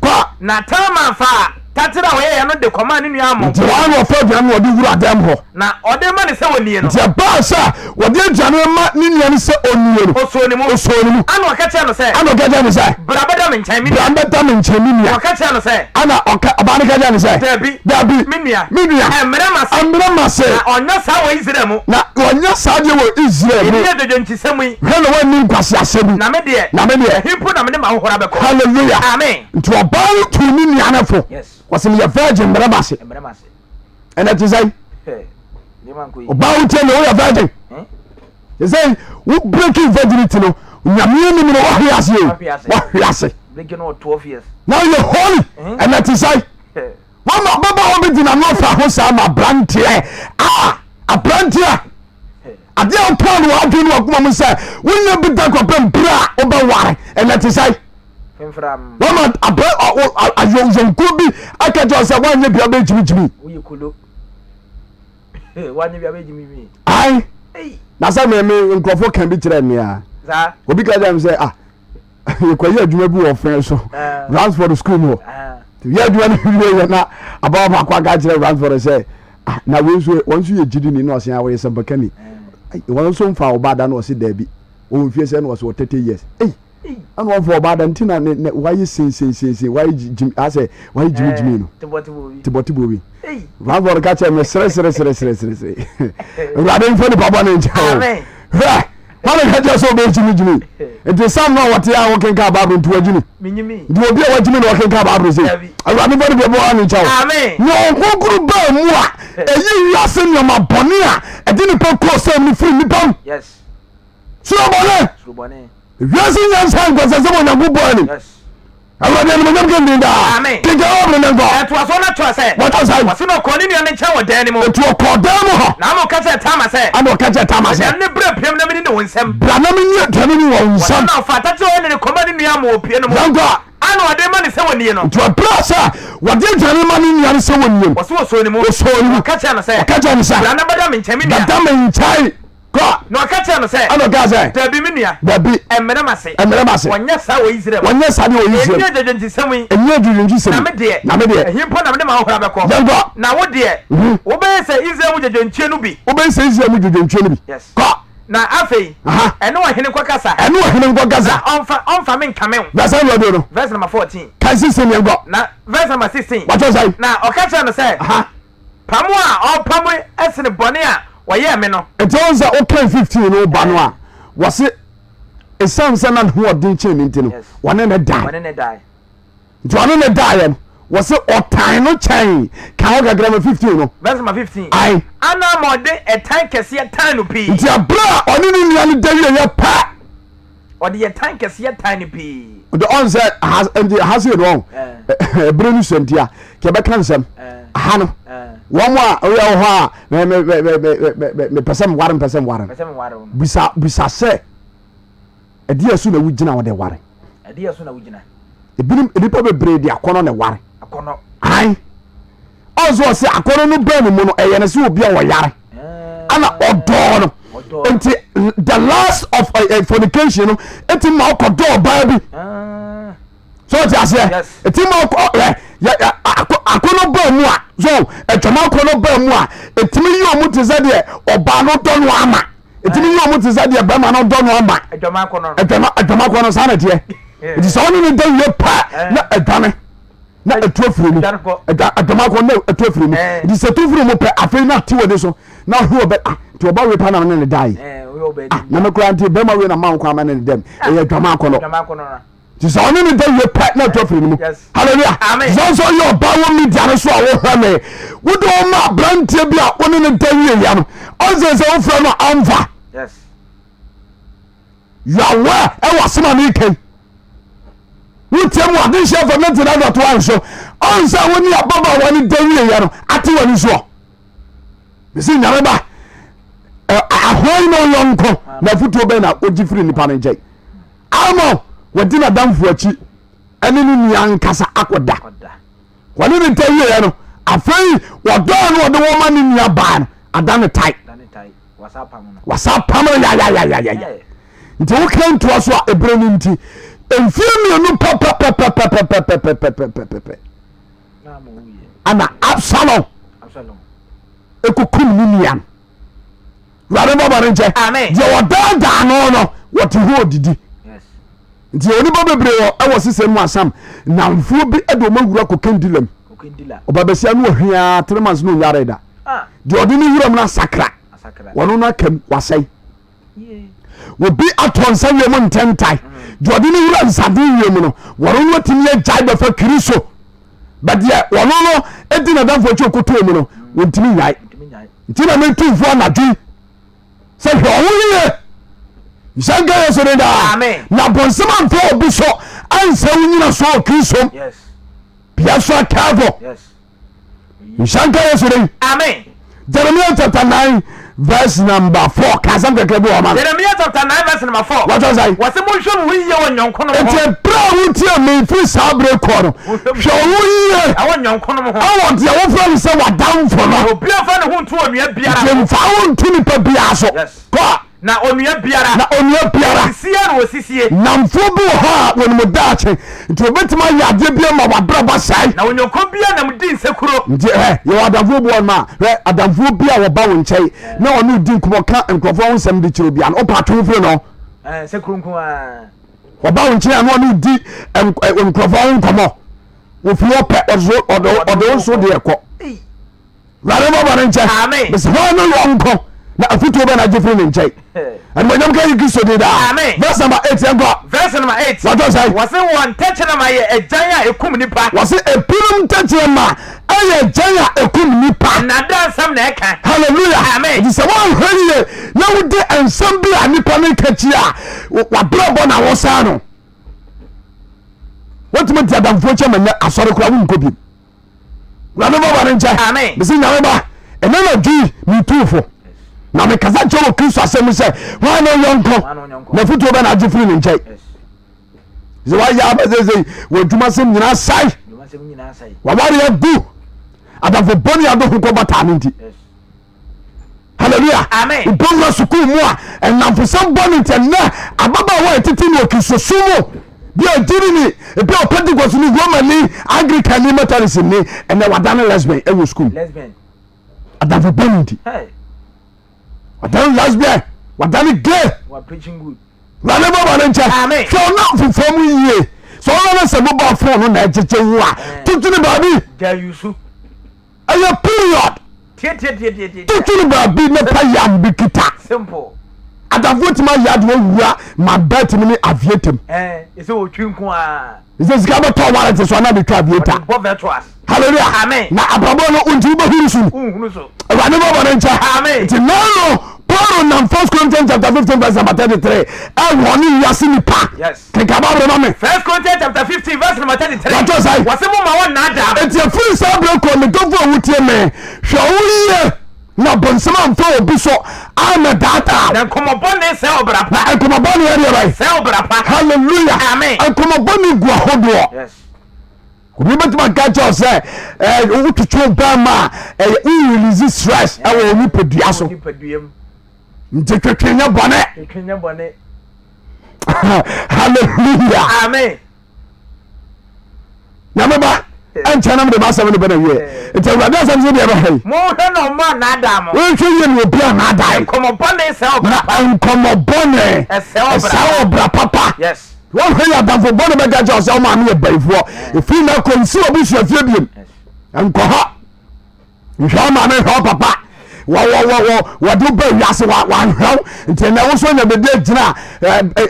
Qua, Now tell my far. Tatira way and the command in your mouth. one of 4 Jan do that damn ho. Now, other man is so near. It's a bassa, what did General Martin say on you? Also, the most So, I know catch on say. I don't get any say. Brabadam in China. Brambam in Chemina. Catch on say. Anna or Abanika say. Debbie, Minia, and Mama say. On your how is them. Now, when your Sadia were Israel, You hear the gentle same way. hello, one name Quasia, Namedia, Namedia, he put them in my Horabaco. hallelujah, Amen. to a bar to Miniana. Yes. Was in your virgin, Brabasi, and that is I. About tell you, virgin. You say, who breaking virginity? No, Yamian, what he has you. What he has. Breaking out 12 years. Now you're holy, and that is I. One more Baba Hobbit in a north house, I'm a brand here. Ah, a brand here. A dear town who I do what woman say, will not be done upon bra over why, and that is I. From Woman, a young could be, I can just say, one year be a baby to me. you could look. One year be me. I, Hey, now some men in Crawford can be trained me. Za, Well, because I'm say, ah, you quite hear you of friends, so runs for the school more. Yeah, do anything about my quack runs for the say. Now, once you didn't know, I was some bacani. One so far bad than was it, Debbie. Oh, if you said was what 30 years. Hey, and one for bad and Tina, why you say, why Jim? I say, why Jimmy? to what movie? To Botibubi. Hey, Run for the catcher, stress. Running for the Papa and Amen. Why don't you so much Jimmy? It is some know what you are walking car Babu to a Jimmy. Me. Do you be what Jimmy walking car Babu say? I run about the boy in child. Amen. No, who could buy more? And you are sending your Bonia. I didn't put close to me free me. Yes. So, Bonnet. if you are seeing your son, because someone a good boy. Yes. I want them to get me down. Amen. Take it over and go. That was one to say. What was I? Was not calling you on the chow anymore. To a cordamo. Now, catch a time I say. I don't catch a time. I I said, never pay them in the winsome. Branamini, telling you on Some some. of Fatato and the commanding Yamo piano. I know what the man is saying, you know. To a plaza, what did gentleman in your son? Was so anymore. So you Catch on say. catch on, sir. Madame in Chemina. Madame in Chai. God, No, catch on say. I don't Gaza. There be minia. There be And Madame say. and Madame say. When yes, how is it? When yes, I know you When say. you're the some way. And you're doing this. Now, dear. Now, dear. He put them in my home. Then go. Now, what dear? Obey say, is there with the Chenubi? Obey says you didn't tell me. Yes. God. Now, Afe. I know I can quackasa. I know him go Gaza. On famine coming. That's how you do. Verse number 14. Can see some you got. Now, verse number 16. What was I? Now, Okacha say, Pamua, or Pamu, as in the Bonia, why, yeah, Meno. It was okay 15 no Banwa. Was it a son who didn't change into Yes. one and a die. When they die. John and a die. Was it or time no chain? Can I grab 15 no? Verse number 15. I. Anna more day a tank can see a tiny pea. It's a bra on any day your pat. Or the tank can see a tiny pea. The onset has it wrong. Brenu Sentia, Quebec Hansom. Hano. One more, oh, me person, 1%. Bisa say a dear sooner we dinner the worry. A dear sooner we dinner. A probably bread the corner the worry. A corner. I also say a corner burn mono and so be our yard. Anna or until the last of a fornication, it's in my door, baby. So just yes, it's in my I couldn't burn more. So a tomato burn more. It's me you mutizadia or bano don wama. It's me you mutizadia bamano don wama. A tomato. A tomato sanity. It is only the day you pat, not a dummy. Not a 12 room. A tomato, no, a 12 room. It is a 2 room. I feel not 2 of this one. Now who about to about repan and die. No, granted, Bema win a mount common and them. A tomato. ti so oni ni da ye pet na to firi ni mu hallelujah so yo ba wo media no so a wo hwa me wo do ma brantie bi a oni ni da ye ya no on se wo fra no amfa yawa e wasema ni ken wo tiam wa den share for 99.1 so on sa woni ababa woni da ye ya no ate woni so me se nyame ba ahoy no yonko na Afutuo be na ogifiri ni pa ne nje amo wadi na damfo achi ene ni nia nkasa akoda wani ni tayi ya no afei wadon no de woma ni nia ba no adane tai wasapam ya nti wo kan to so a ebre ni nti emfie mi no papa ana Absalom ekokum ni nia wale baba nche je wadada no wati ho didi nti oni ba bebre wo e sesem mu asam namfo bi edo mawura kokendilem obabesia no hwia 3 months no yare da de odi ni wuram na sakra wono na kam wasai wo bi atonsa we mu ntentai de odi ni wuram sade we mu no wono no timi jai be fa kriso badia wono no edi na danfo chi okoto mu no wontimi yai nti na mentumfo na dwi se hwo wo Shanga yesterday na bonsema mfo obi so ansa wunyina so kristo bia so akavo Shanga yesterday amen Jeremiah chapter 9 verse number 4 kasam keke bi o ma Jeremiah chapter 9 verse number 4 what was I wase mo hwem wiye wonyonko no ete bra wutie me fi sabre ko no hwe wiye awonyonko no ho awon dia wo fra se wadamfo no obi afa ne ho nto onua biara mfa wo ntuni pa bia so ko na onua biara sisia no sisie namfo bi ho won mu daache nti obetima yade bia ma wadra ba sai na onyonko bia na mudi nsekuro nti ye adamfo bi on ma adamfo bia wo ba wo nchei na onu di nkumo ka nkrofo ho nsem de chiro bia no opato firi no sekuro nko a wo ba wo nchei na onu di nkrofo ho nkomo wo fi wo pe odo so de ekọ rare mo ba nchei amen bes ho no yonko na Afutuo be na jefri ne nchei and when you can Kristo de da verse number 8 yango verse number 8 what does say was one touch na my ejan ya ekum nipa was epinum touch na aye ejan ya ekum nipa na dan sam na eka hallelujah amen it is one holiday na we dey ensemble nipa na kachi a wa brabo na wo sa no what me dia dan foche me asore kura wo nkobi na no ba nche amen bisi nyawe ba enana dwi mi tufo na me kaza jowo Kristo asem se wa no yonko na Afutuo be na jefri ne nchei ze wa ya ba ze wo dwuma sem nyina sai wa wari agu adafo boni ado ko bata ne nti hallelujah amen ubonga sukuu mu a enamfo sem boni tenna ababa wa etiti no Kristo sumo bia diri ni ebi o Pentecost ni Roman Anglican ni Methodist ni ene wadane lesbian e wo school lesbian adafo boni nti wadani lesbian wadani gay we preaching good wadani baba nche amen so na fufom yiye so na se boba phone na ejeje wu a tutuni babi ja yusu ayo period tie tutuni babi ne pa yam bikita simple adavutima yad wo wura ma bet mi avietem ese wo twinko a ese sika to wala te so na be twa avieta hallelujah amen na ababo no unti bo hunu so wadani baba nche amen ti no Paul in 1 Corinthians chapter 15 verse number 33 woni yasi ni pa yes keka ba bro me 1 Corinthians chapter 15 verse number 33 what was I wase mo ma won na da enti afiri sa bro ko me gofo wutie me hwe wuye na bonsema mfa obi so ana data na komobone se obra pa na komobone ere right se obra pa hallelujah amen komobone gu ahodo yes kubi betima gacho se wututu ba ma release stress e wo ni pedua so ntetwetwenya bone hallelujah amen nyameba anchana mde ba seven bena wie ete wada sam se de ba hai mo hwe no ma na da mo we hwe ye no bia na da komo bone se obra pa komo bone se obra papa yes won hwe ya da fo bone be gacho se o ma me baifuo efi na konsi obi suafie biem enko ha nhwa ma me hwa papa wɔde ba wiase wanhwɛw nti na wo so na bɛde gyina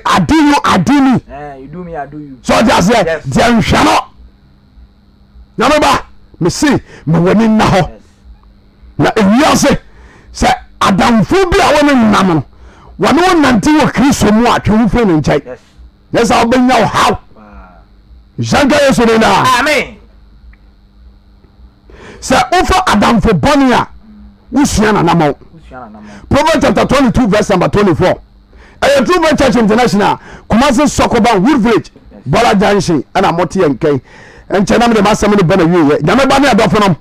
adini you do me I do you so just say deɛ nhwɛ no nyame ba mesi mewani nna hɔ na ewiase sɛ adamfo bi a wɔne nam no wɔne wo nante wɔ kristo mu a twe ho firi ne nkyɛn yɛ sɛ wobɛnya wo haw nhyɛnka yesu ne daa amen sɛ wofa adamfo bɔne a wosua nanama wo Proverbs chapter 22 verse number 24 ɛyɛ True Faith Church International Kumasi Sokoban Wood Village Bola Junction ɛna mɔte yɛ nkɛn nkyɛn na mede masɛm no bɛna wieyɛ nyame ba ne adɔfo nom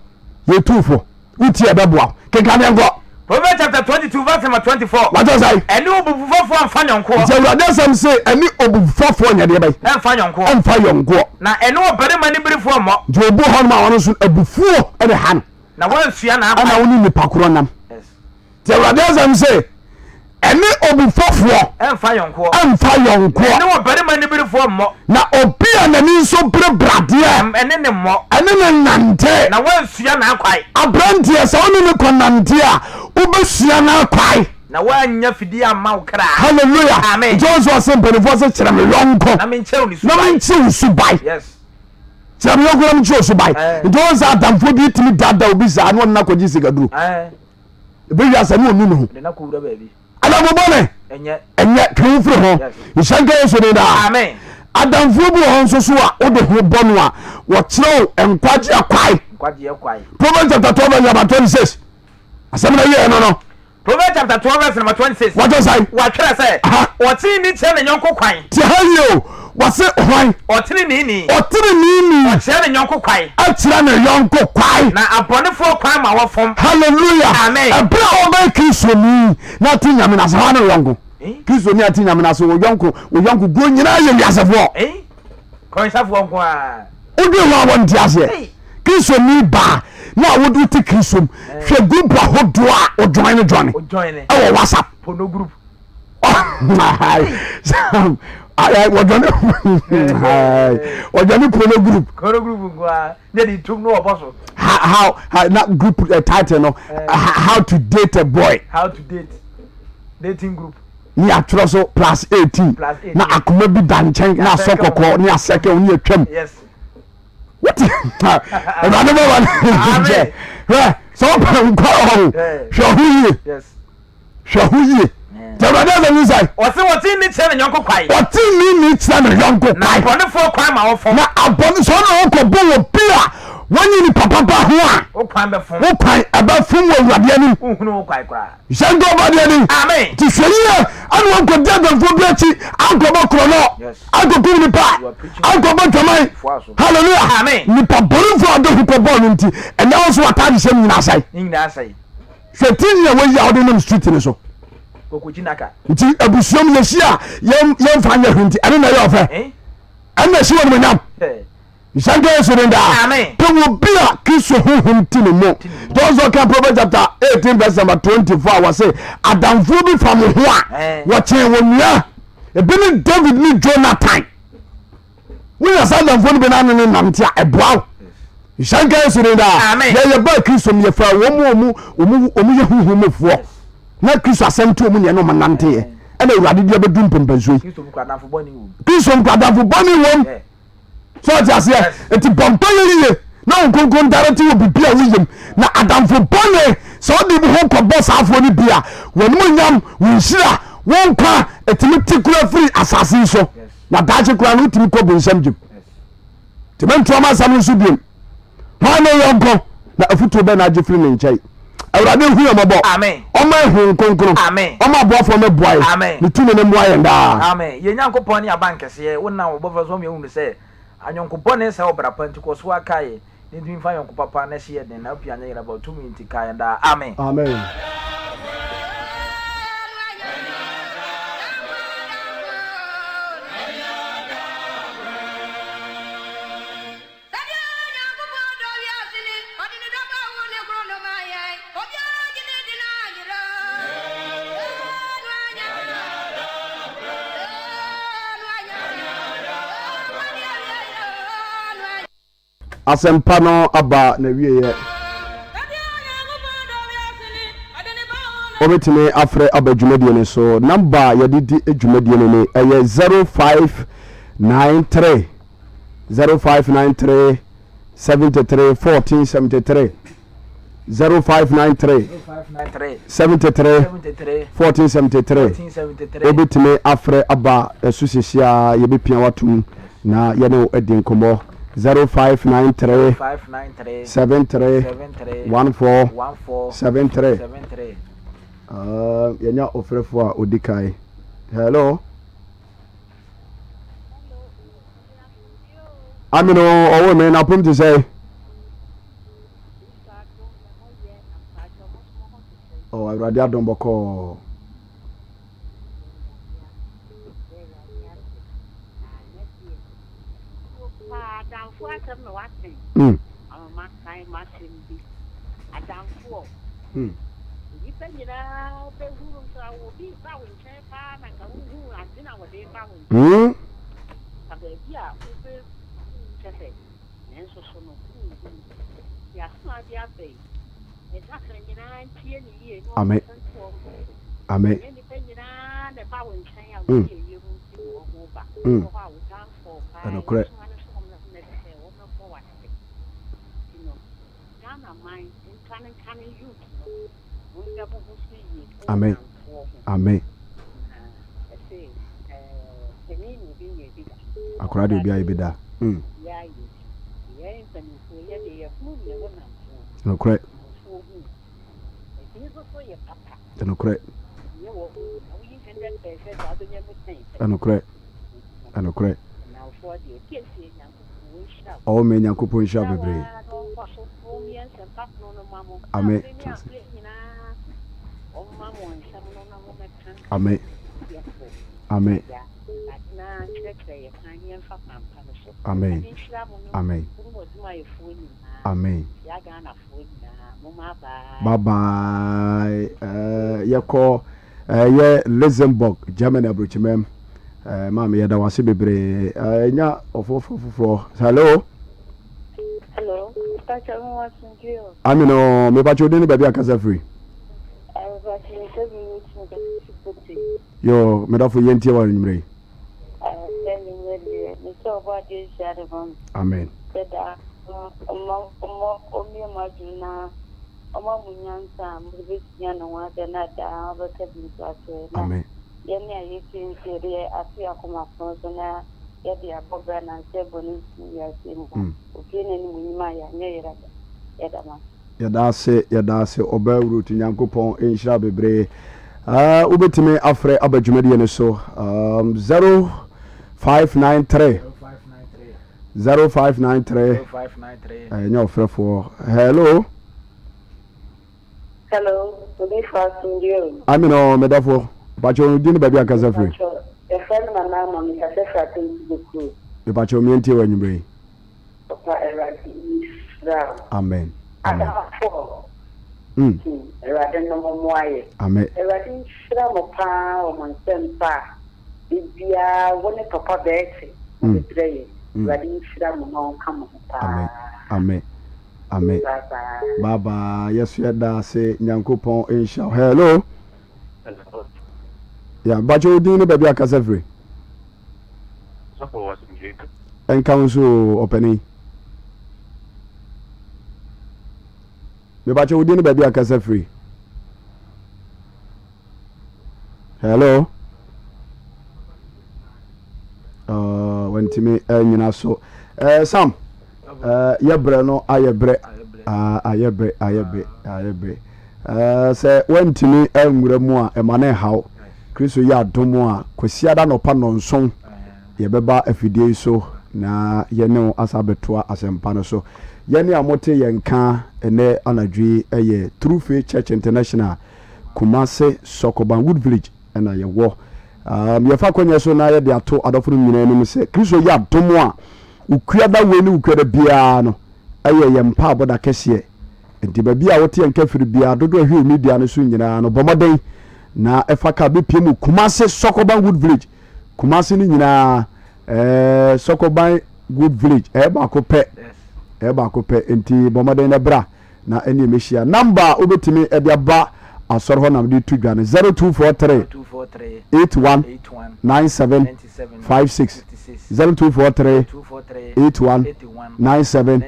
yɛtuufo wotie ɛbɛboa kenka ne nkɔ Proverbs chapter 22 verse number 24 wagye sɛ ɛne obufufoɔ amfa nyɔnkoɔ nti awurade asɛm sɛ ɛne obufofoɔ nyɛdeɛ bɛyi ɛmfa nyɔnkoɔ ɛmfa yɔnkoɔ na ɛne ɔbarima ne berefoɔ mmɔ nti obu hɔ nom a wɔno nso abufuo ɛne ha no na wɔnsua na ɛna wo ne nipa korɔ nam nti awurade asɛm sɛ ɛne obufofoɔ ɛmfa nyɔnkoɔ ɛmfa yɔnkoɔ ɛne ɔbarima ne berefoɔ mmɔ na obi a n'ani nso bere bradeɛ ɛne ne mmɔ ɛne ne nante na wɔnsua na akwae aberanteɛ sɛ wo ne ne kɔnante a wobɛsua no akwae na woanya fidie amma wo kra halleluya amen nti wo nso ɔse mpanimfoɔ sɛ kyerɛ me yɔnko na menkyɛw ne na subae menkye wo subae yes kyerɛ me yɔnko na menkye wo subae nti wo sɛ adamfoɔ bi tumi dada obi saa ne ɔnena kɔgye sikaduro ɛbɛwia sɛ ne ɔnu ne ho de na kɔwura baabi adamfobɔne ɛnyɛ twe wo firi ho nhyɛnka yɛ so ne daa amen adamfoɔ bi wɔ hɔ nso so a wode ho bɔ no a wɔkyerɛ wo nkwagye akwae nkwagye kwae Proverbs chapter 12 verse number 26 asɛm na yɛɛ no no Proverbs chapter 12 verse number 26 wɔtɔ sae wɔatwerɛ sɛ ɔtene ni kyerɛ ne nyɔnko kwan nti ha yie o wɔse hwan ɔtene ni ɔtere nini ɔkyerɛ ne nyɔnko kwan akyerɛ ne yɔnko kwae na abɔnefoɔ kwan ma wɔfom halleluya amen ɛberɛ a wɔbɛyɛ kristoni na ate nyame no ase hɔ ne yɔnko kristoni ate nyame no ase wo yɔnko guo nyinaa yɛ wiasefoɔ kɔnsafoɔ nko a wode ho a wɔnte aseɛ kristoni baa na a wode wote kristom hwɛ group ahodoɔ a wodwane no dwane ɛwɔ whatsapp pono group wɔdwane pono group nko a ne de tum no ɔbɔ so how na group title no how to date a boy dating group ni atwerɛ so plus 18 na akoma bi da nkyɛn na asɔ kɔkɔɔ ne asɛkɛ wo ne atwam what ɛbade bɛwa ne hwɛ sɛ wopɛ nkwa hɔ hwɛ ho yie tɛwurade asɛ ne sae ɔse wɔte ne kyerɛ ne nyɔnko kwae wɔte ne kyerɛ ne yɔnko na abɔnefoɔ kwan ma wɔfom na abɔne sɛ ɔne wɔkɔbɔ wɔ bi a wɔnyi ne papapa ho a wo kwan bɛfom wo kwan ɛbɛfom wɔ awurade anim wohunu wo kwae koraa hyɛ nkɔ ɔbade anim amen nti hwɛ yie ane wɔnkɔdi adamfoɔ bi akyi ankɔbɔ korɔnɔ ankɔkum nipa ankɔbɔ dwaman halleluya amen nipa bɔnefoɔ ade ho kɔbɔɔ no nti ɛnɛ wo so watade hyɛ m nyina asɛe hwɛ tini a wɔyi a wode nam street ne so nti abusuam yɛhyi a yɛmfa nyɛ ho nti ɛne na ɛyɛ ɔfɛ ɛna hyi wɔ no manyam nhyɛnka yɛ soro daa pɛ wɔ bi a kristo honhom ti ne mu dɔnsɔ ka Proverbs chapter 18 verse number 24 a wɔse adamfoɔ bi fa mo ho a wɔkyɛn wɔ nnua ebi ne David ne Jonathan wonya sɛ adamfoɔ no bi na ne nante a ɛboa wo nhyɛnka yɛ soro daa yɛyɛ ba kristo m yɛfra wɔm yɛ honhomfoɔ na kristo asɛm to mu neɛ no ɔmananteɛ ɛna awurade deɛ bɛdu mpɛmpɛnsuo kristo nkwadamfo bɔne wom so ɔte aseɛ nti bɔmpɔ yɛ yie na wo nkonkron ntare te wɔ bibi a woyam na adamfo bɔne sɛ wode bi ho kɔbɔ saafoɔ no bi a wɔnom nyam wo nhyira wo nkwa ɛtumi te kora firi asase yi so na daakye kora no wotumi kɔ bonsam gyem nti mentoɔma asɛm no nso biom hɔ ne yɔnkɔ na afutuo bɛ no agye firi ne nkyɛe awurade hu yɛ mɔbɔ ɔma ɛhu nkonkron ɔma aboafoɔ no boae ne tumi no mmoa yɛn daa yɛ nyankopɔn ne aba nkɛseɛ wona wɔbɔfa so ɔmyɛhunu sɛ anyɔnkopɔne sɛ wobra pa nti kɔ so akaeɛ ne ntumi fa anyɔnko papa na hyeɛ den na wopia nyɛ yerɛba tumi nti kaeɛ daa amen asɛmpa no aba na wieyɛ obetime afre abadwumadie ne so number yɛde di adwumadie ne ɛyɛ 0593 0593 73 1473 0593 73 1473 obetime afre aba ɛsusisia yɛbɛpia watum na yɛne adi nkɔmmɔ 0593 73 14 73 yɛnya ofrefo a odi kai. Hello amino owo me na pum to say oh awurade adom bɔkɔ Amen. Amen. And correct. Amen. Amen. Akorade obi ayi bida. No correct. No correct. No correct. No correct. Oh me nyankopon hia bebre. Amen. Amen. Amen. Amen. Amen. Amen. Bye bye. Yako ye Luxembourg, Germany abrochimem. Mama yada wase bebre. Nya ofofofofo. Hello. Hello. Pacha mo wasunjio. Amino me pacho de ni baby akasa free. Yo, me da fo yentie wa nyimre. Amen. Amen. Yadase oba urutu nyankopon enhira bebre. Ubetime afre abadwumadie ne so 0593 0593 nya ofrefo. Hello. Hello, today fast studio. Amino medafo bacho dini baby akasa free. The friend my mama me kase frate buku. E bacho mi entie wa nyumre. Papa erati Israel. Amen. Amen. Erati no mo aye. Amen. Erati Israel mo pa o man sempa. Bibia woni papa beti. Betreye. Erati Israel mo no kamo pa. Amen. Amen. Amen. Bye bye. Yes, you da say nyankopon insha. Hello. Hello. Yeah, bacho dini baby akasa free. So was in En council opening. Me bacho dini baby akasa free. Hello. Went me nyina so. Sam. Yebre no ayebre. Ayebre. Se went me enwure mu a emane haw. Kristo ya domo a kwasiada no pa no nson. Yebeba afidie so na yene asabetoa asempa no so. Yene amote yenka ene anadwi eye True Faith Church International Kumase Sokoban Wood Village ena yewo. Yefa kwanya so na ye de ato adofuru nyina enum se Kristo ya domo a ukuada weni ukuada bia no eye yempa aboda kese enti ba bia wote yenka firi bia dodo ahwe media no so nyina no bomoden na efa ka be piem Kumase Sokoban Wood Village. Kumase ni nyina Sokoban Wood Village ba ko pe enti bomoden na bra na eni mehia number obetimi e de ba asɔre hɔ nam de tu dwa no 0243 81 97 56 0243 81 97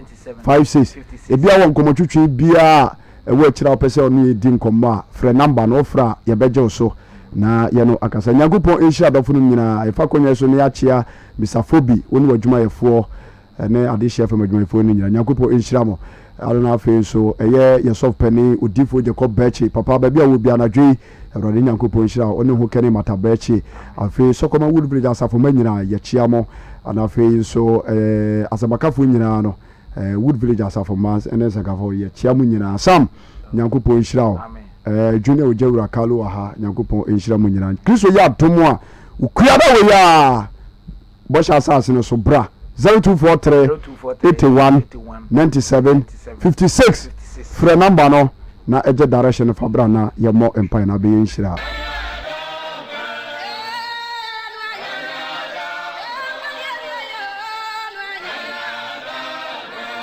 56 ebia wɔ nkɔmmɔtwitwi biara ɛwɔ akyira wopɛ sɛ ɔno yɛdi nkɔmmɔ a frɛ number no ɔfra yɛbɛgye wo so na yɛno akasa nyankopɔn ɛnhyira adɔfo no nyinaa yɛfa kɔnyɛ so ne yɛakyea misafo bi wo ne w'adwumayɛfoɔ ne adehyeɛ fam adwumayɛfoɔ no nyinaa nyankopɔn ɛnhyira mo alo na afei nso ɛyɛ yɛsɔf pani odifoɔ Jacob Bɛkyi papa baabi a wɔ bi anadwo yi awurade nyankopɔn nhyira wo ɔne ho kɛne mata Bɛkyi afei sɔkɔma wood village asafoma nyinaa yɛkyea mo ana afei nso asɛmakafoɔ nyinaa no wood village asafoma ɛne nsakafoɔ yɛkyea mo nyinaa sam nyankopɔn nhyira wo junior ojawura kalo aha nyankopɔn nhyira mo nyinaa kristo yɛ adom a ukuada wɔ ya bɔhyɛ asase no so bra 0243 81 97 56 frɛ number no na ɛgye direction no fa bra na yɛmmɔ empire na bɛyɛ nhyira